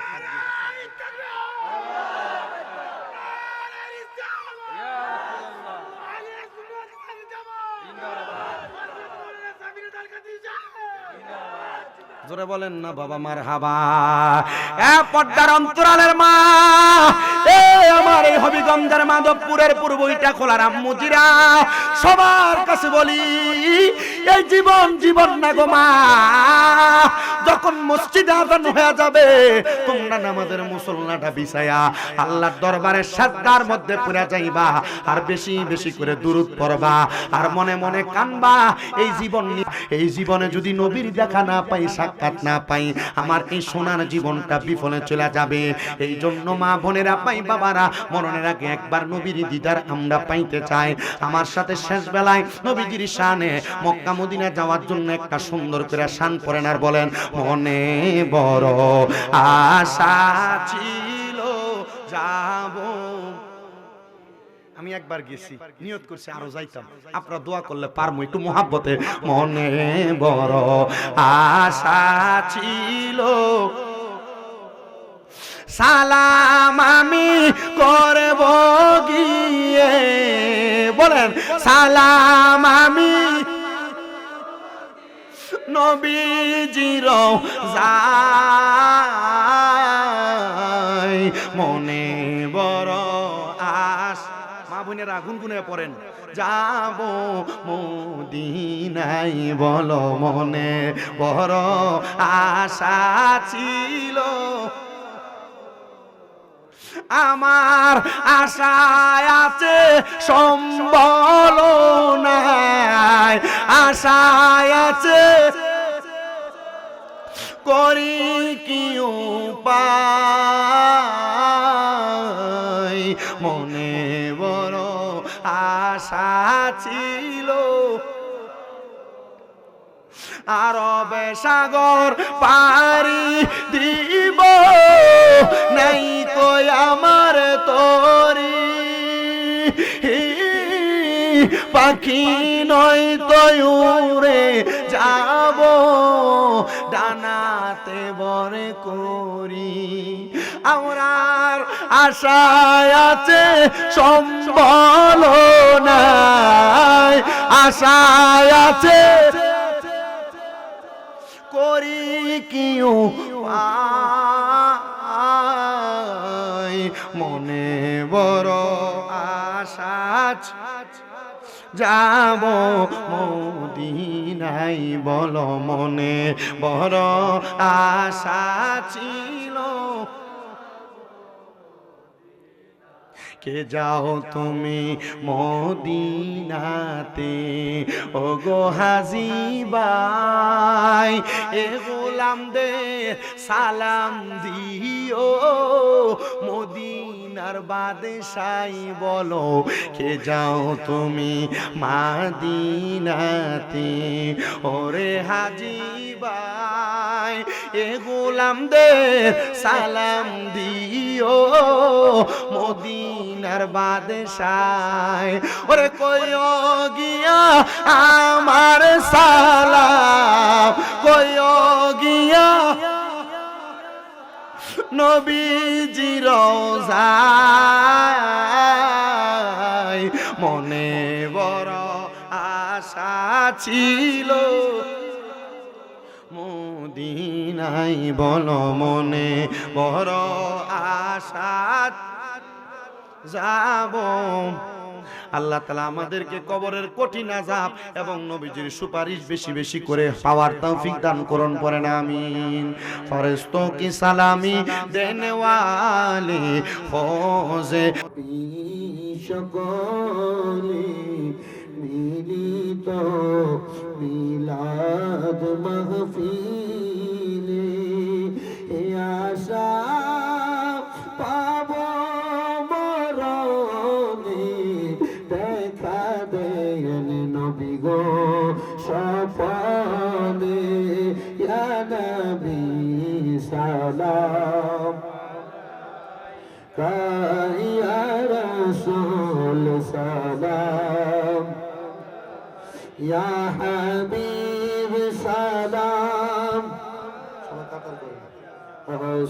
জোরে বলেন না বাবা মারহাবা। এ পর্দার অন্তরালের মা, এ আমার এই হবিগঞ্জের মাধবপুরের পূর্ব ইটা খোলার আম্মুজিরা, সবার কাছে বলি এই জীবন জীবন না গো মা। যখন মসজিদে আযান হয়ে যাবে তোমরা নামাজের মুসল্লাটা বিছায়া আল্লাহর দরবারে সাজদার মধ্যে পড়ে যাইবা, আর বেশি বেশি করে দুরূদ পড়বা, আর মনে মনে কানবা এই জীবনে যদি নবীর দেখা না পাই, সাক্ষাৎ না পাই, আমার এই সোনার জীবনটা বিফলে চলে যাবে। এই জন্য মা বোনেরা, পাই বাবারা, মরণের আগে একবার নবীর দিদার আমরা পাইতে চাই। আমার সাথে শেষ বেলায় নবীজির শানে মক্কা মদিনা যাওয়ার জন্য একটা সুন্দর করে শান পড়েন আর বলেন, মনে বড় আশা ছিল যাব। আমি একবার গেছি, নিয়ত করছি আরো যাইতাম, আপনারা দোয়া করলে পারমু একটু মোহাব্বতে। মনে বড় আশা ছিল, সালাম আমি করব গিয়ে, বলেন সালাম আমি নবীজির যাই, মনে বড় আশা। মা বোনেরা গুনগুনে পড়েন, যাব মদিনায় বলো মনে বড় আশা ছিল। আমার আশায় আছে সম্বল নাই, আশায় আছে করি কি উপায়, মনে বড় আশা ছিল। আরবে সাগর পারি দিব, নাই তো আমার তরি, পাখি নয় তো উড়ে যাব, ডানাতে বরে করি। আমার আশায় আছে সম্বল নাই, আশায় আছে করি কি উপায়, মনে বড় আশা যাব মদিনায় বলো মনে বড় আশা ছিল। কে যাও তুমি মদিনাতে ওগো হাজী ভাই, এ গোলামদের সালাম দিও, মদিনার বাদশাই বলো কে যাও তুমি মদিনাতে, ওরে হাজী ভাই এ গোলামদের সালাম দিও, মদিনার বাদশাহ। ওরে কইও গিয়া আমার সালাম, কইও গিয়া নবীজির রওজায়, মনে বড় আশা ছিল মদিনায় বলো মনে বড় আশা যাব। আল্লাহ তাআলা আমাদেরকে কবরের কঠিন আযাব এবং নবীজির সুপারিশ বেশি বেশি করে পাওয়ার তৌফিক দান করুন, পড়েন আমিন। ফেরেশতোं की सलामी देने वाले फौजे मिलित मिलाद महफिले, आशा पाबो মরণে, দেখা দেন নবী গো স্বপনে, ইয়া নবী সালাম, ইয়া রাসূল সালাম, ইয়া হাবিব সালাম,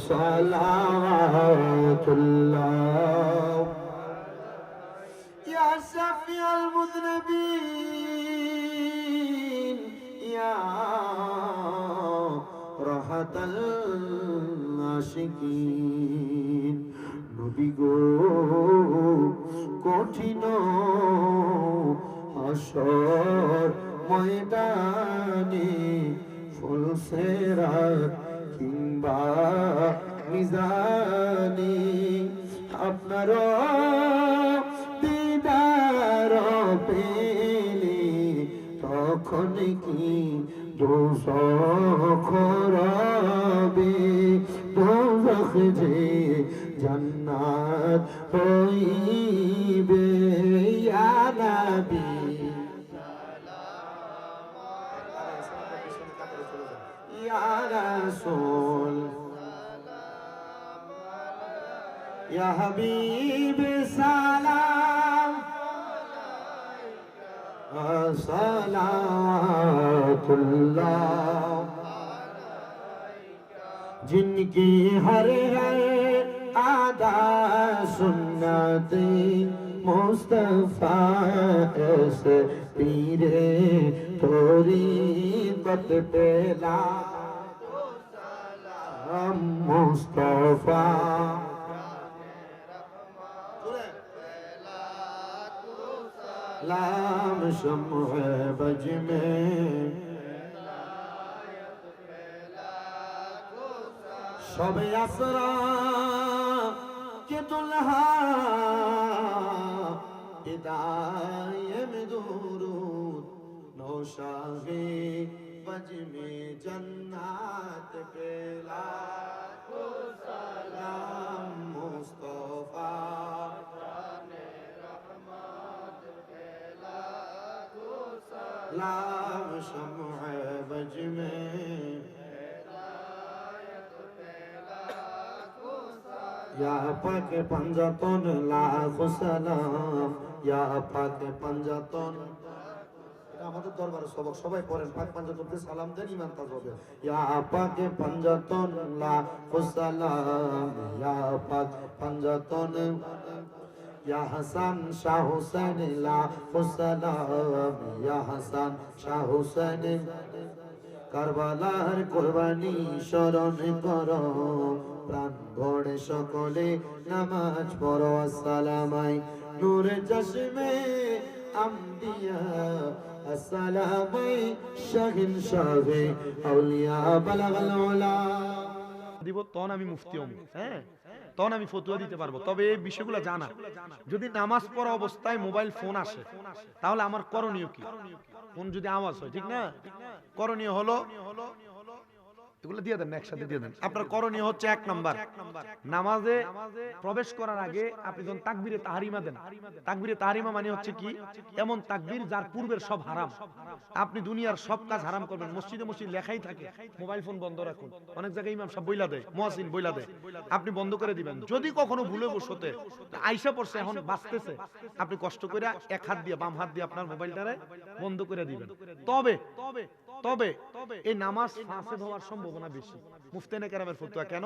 সালাওয়াতুল্লাহ, ইয়া শাফিউল মুযনিবিন, ইয়া রাহাতাল আশিকিন। নবী গো কঠিন হাসর ময়দানে ফুলসেরাত কিংবা মিজানে আপনার দিদার পেলে তখন কি দোজখ রবে, দোজখ যে জান্নাত হইবে। ইয়া নবী ইয়া রাসূল ইয়া হাবিব সালাম সালাতুল্লাহ। जिनकी हर हर आदा सुन्नते मुस्तफा से पीरे थोड़ी बत पेला मुस्तफा। लाम शम्ह बज में शब असरा के दुल्हा इदाए में दुरूद नौशाहे बज में जन्नत पे लाखो सलाम मुस्तफा। लाम शम्ह बज में या पाक पंजातन लाखो सलाम, या पाक पंजातन। এটা আমাদের দরবারে সবক সবাই পড়েন, পাক পাঞ্জাতনকে সালাম দেন, ঈমান তাজ হবে। ইয়া পাক পাঞ্জাতন লাখো সালাম, ইয়া পাক পাঞ্জাতন। ইয়া হাসান শাহ হুসেন লাখো সালাম, ইয়া হাসান শাহ হুসেন। কারবালার কুরবানি স্মরণ করো, প্রাণ ভরে সকলে নামাজ পড়ো। আসসালামাই নূরে চশমে আম্বিয়া, আসসালামাই শাহিন শাহে আউলিয়া বালাগাল উলা। দিব তখন আমি মুফতি হব, হ্যাঁ তখন আমি ফতোয়া দিতে পারবো। তবে এই বিষয়গুলো জানা, যদি নামাজ পড়া অবস্থায় মোবাইল ফোন আসে তাহলে আমার করণীয় কি? ফোন যদি আওয়াজ হয়, ঠিক না, করণীয় হলো এগুলো দিয়ে দেন, একসাথে দিয়ে দেন। আপনার করণীয় হচ্ছে 1 নাম্বার, নামাজে প্রবেশ করার আগে আপনি যখন তাকবীরে তাহরিমা দেন, তাকবীরে তাহরিমা মানে হচ্ছে কি, এমন তাকবীর যার পূর্বের সব হারাম। আপনি দুনিয়ার সব কাজ হারাম করবেন। মসজিদে মসজিদ লেখাই থাকে মোবাইল ফোন বন্ধ রাখুন, অনেক জায়গায় ইমাম সাহেব বইলা দেয়, মুয়াজ্জিন বইলা দেয়, আপনি বন্ধ করে দিবেন। যদি কখনো ভুলে বসতে আইসা পড়ছে, এখন বাঁচতেছে, আপনি কষ্ট করে এক হাত দিয়ে বাম হাত দিয়ে আপনার মোবাইলটারে বন্ধ করে দিবেন। তবে তবে এই নামাজ ফাসেদ হওয়ার সম্ভাবনা বেশি। মুফতিনে কেরামের ফতোয়া কেন?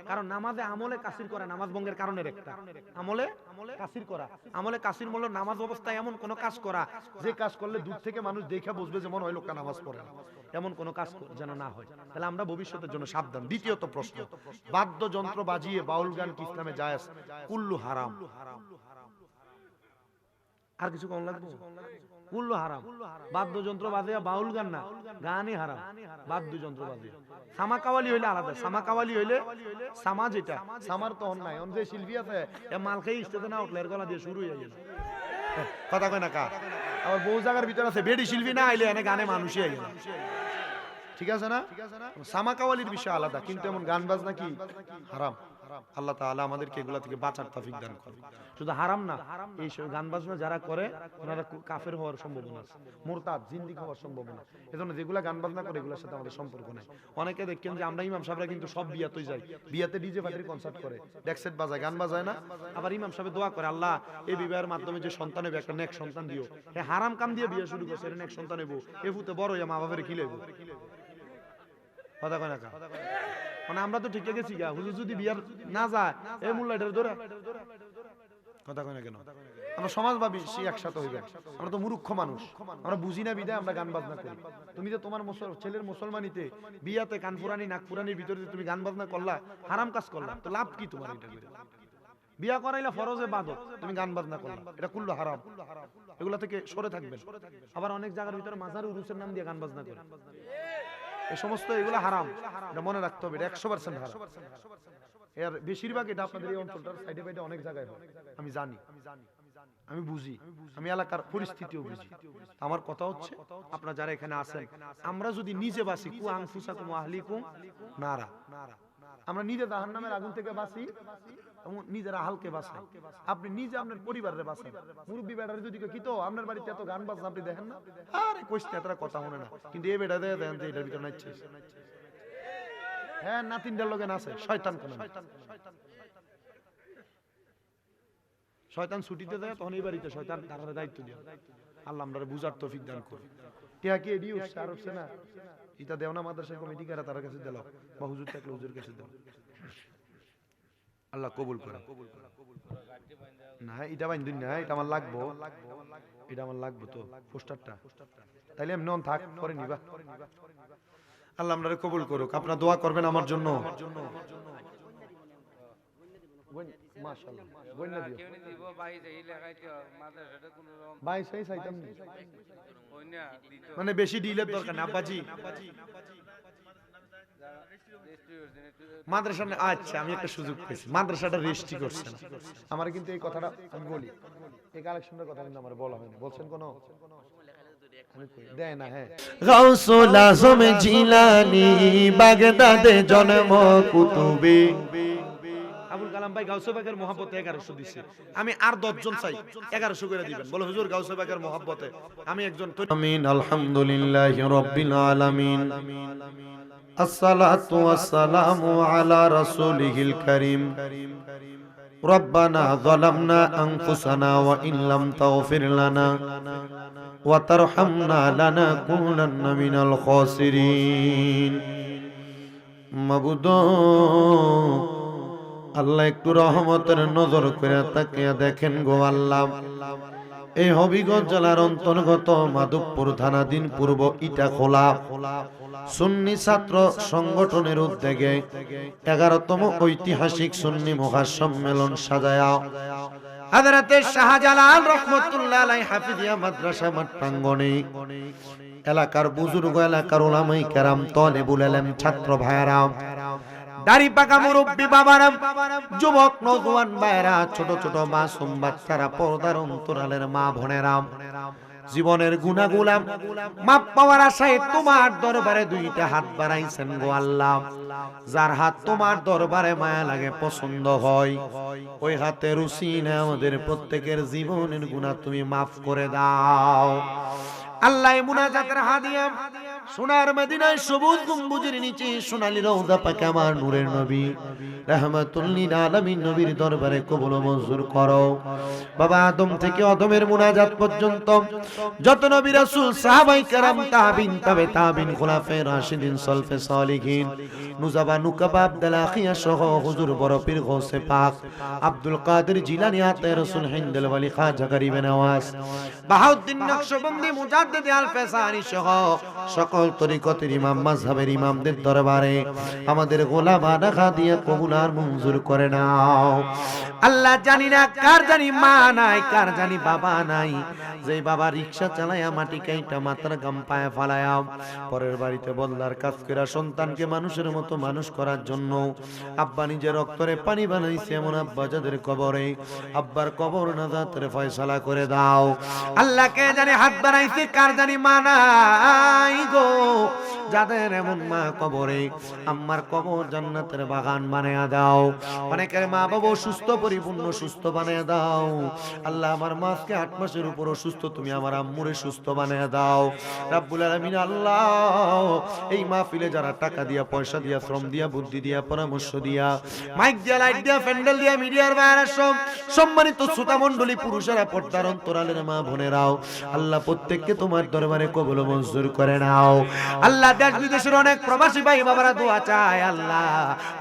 কারণ নামাজে আমলে কাসির করা নামাজ ভঙ্গের কারণের একটা। আমলে কাসির করা, আমলে কাসির মূল্য নামাজ অবস্থায় এমন কোন কাজ করা যে কাজ করলে দূর থেকে মানুষ দেখে বুঝবে যে মনে হয় লোকটা নামাজ পড়ে না, এমন কোন কাজ যেন না হয়। তাহলে আমরা ভবিষ্যতের জন্য সাবধান। দ্বিতীয়ত প্রশ্ন, বাদ্যযন্ত্র বাজিয়ে বাউল গান কি ইসলামে জায়েজ? কুল্লু হারাম। আর কিছু কম লাগবে? কুল্লু হারাম। বাদ্যযন্ত্র বাজিয়ে বাউল গান না, গানই হারাম। বাদ্যযন্ত্র বাজিয়ে সামা কাওয়ালি হইলে আলাদা। সামা কাওয়ালি হইলে সামা, যেটা সামার তখন নাই, অন যে শিল্পী আছে এ মাল খেয়ে স্টেজে না উঠলে এর গলা দিয়ে শুরু হয়ে গেল, কথা কয় না কা। আবার বহু জায়গার ভিতর আছে বেডি শিল্পী না আইলে এনে গানে মানুষই আইলে, ঠিক আছে না? সামা কাওয়ালির বিষয় আলাদা, কিন্তু এমন গান বাজনা কি হারাম। আল্লাহ তাআলা আমাদেরকে এগুলা থেকে বাঁচার তৌফিক দান করুন। শুধু হারাম না, এই সব গান বাজনা যারা করে ওনারা কাফের হওয়ার সম্ভাবনা আছে, মুরতাদ জিন্দিক হওয়ার সম্ভাবনা। এজন্য যেগুলা গান বাজনা করে এগুলোর সাথে আমাদের সম্পর্ক নাই। অনেকে দেখেন যে আমরা ইমাম সাহেবরা কিন্তু সব বিয়াতেই যাই, বিয়াতে ডিজে পার্টির কনসার্ট করে, ডেক সেট বাজায়, গান বাজায় না। আবার ইমাম সাহেব দোয়া করে, আল্লাহ এই বিবাহের মাধ্যমে যে সন্তান হবে একটা নেক সন্তান দিও। এই হারাম কাম দিয়ে বিয়ে শুরু করছে, নেক সন্তান হইব, এফুতে বড় হইয়া মা বাবার কি লইব, কথা কয় না কা। মানে আমরা তো ঠিকই গেছি গা, হুজুর যদি বিয়ার না যায় এই মোল্লাটার ধরে, কথা কয় না কেন? আমরা সমাজভাবী সে একসাথে হইবেন। আমরা তো মূর্খ মানুষ, আমরা বুঝি না বিদায় আমরা গান বাজনা করি। তুমি যে তোমার ছেলের মুসলমানিতে বিয়াতে কানপুরানি নাগপুরানির ভিতরে তুমি গান বাজনা করলা, হারাম কাজ করলা, তো লাভ কি তোমার? এটা করে বিয়া করাইলা ফরজে বাদত, তুমি গান বাজনা করলা, এটা কুল্লু হারাম। এগুলা থেকে সরে থাকবেন। আবার অনেক জায়গার ভিতরে মাজার উরুসের নাম দিয়ে গান বাজনা করে, এই সমস্ত এগুলো হারাম, এটা মনে রাখতে হবে, এটা 100% হারাম। এর বেশিরভাগ এটা আপনাদের এই অঞ্চলটার সাইডে বাইডে অনেক জায়গায় হয়, আমি জানি, আমি বুঝি, আমি এলাকার পরিস্থিতিও বুঝি। আমার কথা হচ্ছে আপনারা যারা এখানে আছেন, আমরা যদি নিজে বাঁচি, কু আনফুসাকুম ওয়া আহলিকুম নারা, আমরা নিজে জাহান্নামের আগুন থেকে বাঁচি এবং নিজের আহালকে বাঁচাই। আপনি নিজে আপনার পরিবারের বাঁচান। মুরব্বী বেটারে যদি কি তো আপনার বাড়িতে এত গান বাজনা আপনি দেখেন না, আরে কইস না, এতটা কথা মনে না, কিন্তু এই বেটা দেয় দেন যে এটার ভিতর নাচছে, হ্যাঁ নাতিনটার লগে নাচে, শয়তান কোন শয়তান ছুটিতে দেয়, তখন এই বাড়িতে শয়তান তার দায়িত্ব দিয়ে। আল্লাহ আমরা বুঝার তৌফিক দান করুন। টিয়া কি এডি উঠছে আর উঠছে না, এটা দেও না মাদ্রাসার কমিটি কারা তার কাছে দিল, বা হুজুর থাকলে হুজুর কাছে দাও, আল্লাহ কবুল করে। না এটা বাইন্দুন না, এটা আমার লাগবো, এটা আমার লাগবো তো পোস্টারটা, তাইলে এমন নন থাক পরে নিবা। আল্লাহ আমরা কবুল করুক। আপনারা দোয়া করবেন আমার জন্য। মানে বেশি ডিলের দরকার না আব্বাজি, মাদ্রাসা। আচ্ছা আমি একটা সুযোগ পেয়েছি, মাদ্রাসাটা রেজিস্ট্রি করছেন আমার, কিন্তু এই কথাটা আমি বলি, এই কালেকশনের কথা কিন্তু আমার বলা হয়নি, বলছেন কোন দেয় না। হ্যাঁ, গাউসুল আজম জিলানী বাগদাদে জন্ম কুতুবে, আবুল কালাম ভাই গাউসে বাগের মহব্বতে 1100 দিছে, আমি আর 10 জন চাই 1100 করে দিবেন। বলো হুজুর গাউসে বাগের মহব্বতে আমি একজন। আমিন। আলহামদুলিল্লাহি রাব্বিল আলামিন, আসসালাতু ওয়াসসালামু আলা রাসূলিহিল কারীম। রব্বানা যালামনা আনফুসানা ওয়া ইন লাম তাগফির লানা ওয়া তারহামনা লানাকুনান্না মিনাল খাসিরিন। মাবুদ আল্লাহ একটু রহমতের নজর করে তাকিয়ে দেখেন গো আল্লাহ, এই হবিগঞ্জ জেলার অন্তর্গত মাধবপুর থানাধীন পূর্ব ইটাখোলা সুন্নি ছাত্র সংগঠনের উদ্যোগে 11তম ঐতিহাসিক সুন্নি মহাসম্মেলন সাজায়া হযরতে শাহজালাল রাহমাতুল্লাহ আলাইহি হাফিজিয়া মাদ্রাসা মাঠ প্রাঙ্গণে এলাকার বুজুর্গ, এলাকার উলামায়ে কেরাম, তালেবুল ইলম, ছাত্র ভাইরা, দাড়ি পাকা মুরব্বী বাবারা, যুবক নওজোয়ান ভাইরা, ছোট ছোট মাসুম বাচ্চারা, পর্দার অন্তরালের মা বোনেরা, জীবনের গুনাহগুলো মাপ পাওয়ার আশায় তোমার দরবারে দুইটা হাত বাড়াইছেন গো আল্লাহ। যার হাত তোমার দরবারে মায়া লাগে, পছন্দ হয়, ওই হাতের উসিলায় আমাদের প্রত্যেকের জীবনের গুনাহ তুমি মাফ করে দাও আল্লাহ। মুনাজাতের হাদিয়া সোনার মদিনায় সবুজ গম্বুজের নিচে সোনালী রওজা পাকে আমার নূরের নবী রাহমাতুল লিল আলামিন নবীর দরবারে কবুল ও মঞ্জুর করো। বাবা আদম থেকে অদমের মুনাজাত পর্যন্ত যত নবী রাসূল, সাহাবায়ে কেরাম, তাবিন, তাবে তাবিন, খুলাফায়ে রাশিদিন, সলফে সালিহিন, নুজাবা, নুকাবা, আব্দুল্লাহ খিয়া সহ হুজুর বড় পীর গৌসে পাক আব্দুল কাদের জিলানী, আতে রাসূল, হিন্দাল ওয়ালি, খাজা গরিবে নওয়াজ, বাহাউদ্দিন নকশবন্দি, মুজাদ্দিদ আল ফেসানি সহ সকল তরিকতের ইমাম, মাযহাবের ইমামদের দরবারে আমাদের গোলাম আনাখা দিয়ে কবুল আর মঞ্জুর করে নাও আল্লাহ। জানি না কার জানি মা নাই, কার জানি বাবা নাই, যেই বাবা রিকশা চালায়া মাটি কাইটা মাথার গাম পায়ে ফালায়া পরের বাড়িতে বদলার কাজ করে সন্তানকে মানুষের মতো মানুষ করার জন্য আব্বা নিজের রক্তরে পানি বানাইছে, এমন আব্বা যাদের কবরে, আব্বার কবর নাজাতের ফয়সালা করে দাও আল্লাহ। কে জানি হাত বানাইছে, কার জানি মা নাই গো, যাদের এমন মা কবরে, আম্মার কবর জান্নাতের বাগান বানায়া দাও। অনেকের মা বাবা সুস্থ, পরিপূর্ণ সুস্থ বানায়া দাও আল্লাহ। আমার মাকে 8 মাসের উপর অসুস্থ, তুমি আমার আম্মুরে সুস্থ বানায়া দাও রাব্বুল আলামিন। আল্লাহ এই মাহফিলে যারা টাকা দিয়া, পয়সা দিয়া, শ্রম দিয়া, বুদ্ধি দিয়া, পরামর্শ দিয়া, মাইক দিয়া, লাইট দিয়া, প্যান্ডেল দিয়া, মিডিয়ার বাইরে সব সম্মানিত শ্রোতা মণ্ডলী, পুরুষেরা, পর্দার অন্তরালের মা বোনেরাও আল্লাহ প্রত্যেককে তোমার দরবারে কবুল ও মঞ্জুর করে নাও আল্লাহ। দেশ বিদেশের অনেক প্রবাসী ভাই বাবারা দোয়া চায়, আল্লাহ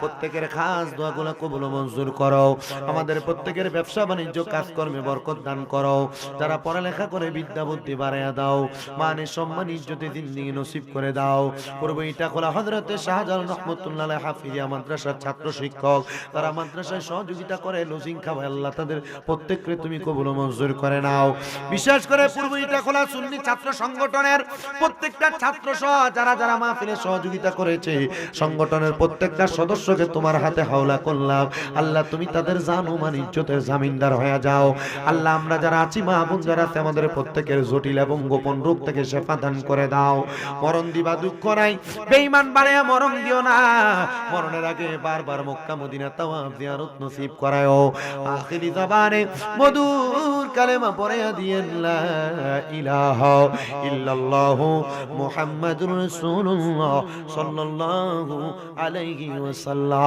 প্রত্যেকের খাস দোয়াগুলো কবুল ও মঞ্জুর করো। আমাদের প্রত্যেকের ব্যবসা বাণিজ্য কাজকর্মে বরকত দান করো। যারা পড়ালেখা করে বিদ্যা বুদ্ধি বাড়াইয়া দাও, মানে সম্মান ইজ্জতে জিন্দেগি নসিব করে দাও। পূর্ব ইটাখোলা হযরতে শাহজালাল রহমাতুল্লাহ আলাইহি হাফিজিয়া মাদ্রাসার ছাত্র শিক্ষক, তারা মাদ্রাসায় সহযোগিতা করে লজিং খাওয়ায়, আল্লাহ তাদের প্রত্যেককে তুমি কবুল ও মঞ্জুর করে নাও। বিশেষ করে পূর্ব ইটাখোলা সুন্নি ছাত্র সংগঠনের প্রত্যেকটা ছাত্র সহ যারা যারা মাহফিলে সহযোগিতা করেছে, সংগঠনের প্রত্যেকটা সদস্যকে তোমার হাতে হাওলা করলাম। আল্লাহ তুমি তাদের জান ও মান ইজ্জতের জামিনদার হয়ে যাও। আল্লাহ আমরা যারা আছি, মা বোন যারা আছে, আমাদের প্রত্যেকের জটিল এবং গোপন রোগ থেকে শেফা দান করে দাও। মরণ দিবা দুঃখ নাই, বেঈমান বানায়া মরণ দিও না। মরণের আগে বারবার মক্কা মদিনা তাওয়াফ জিয়ারত নসিব করায়ও। আখিরি জবানে মধুর কালেমা পড়িয়া দিয়েন, লা ইলাহা ইল্লাল্লাহু মুহাম্মাদুর রাসূলুল্লাহ সাল্লাল্লাহু আলাইহি ওয়াসাল্লাম।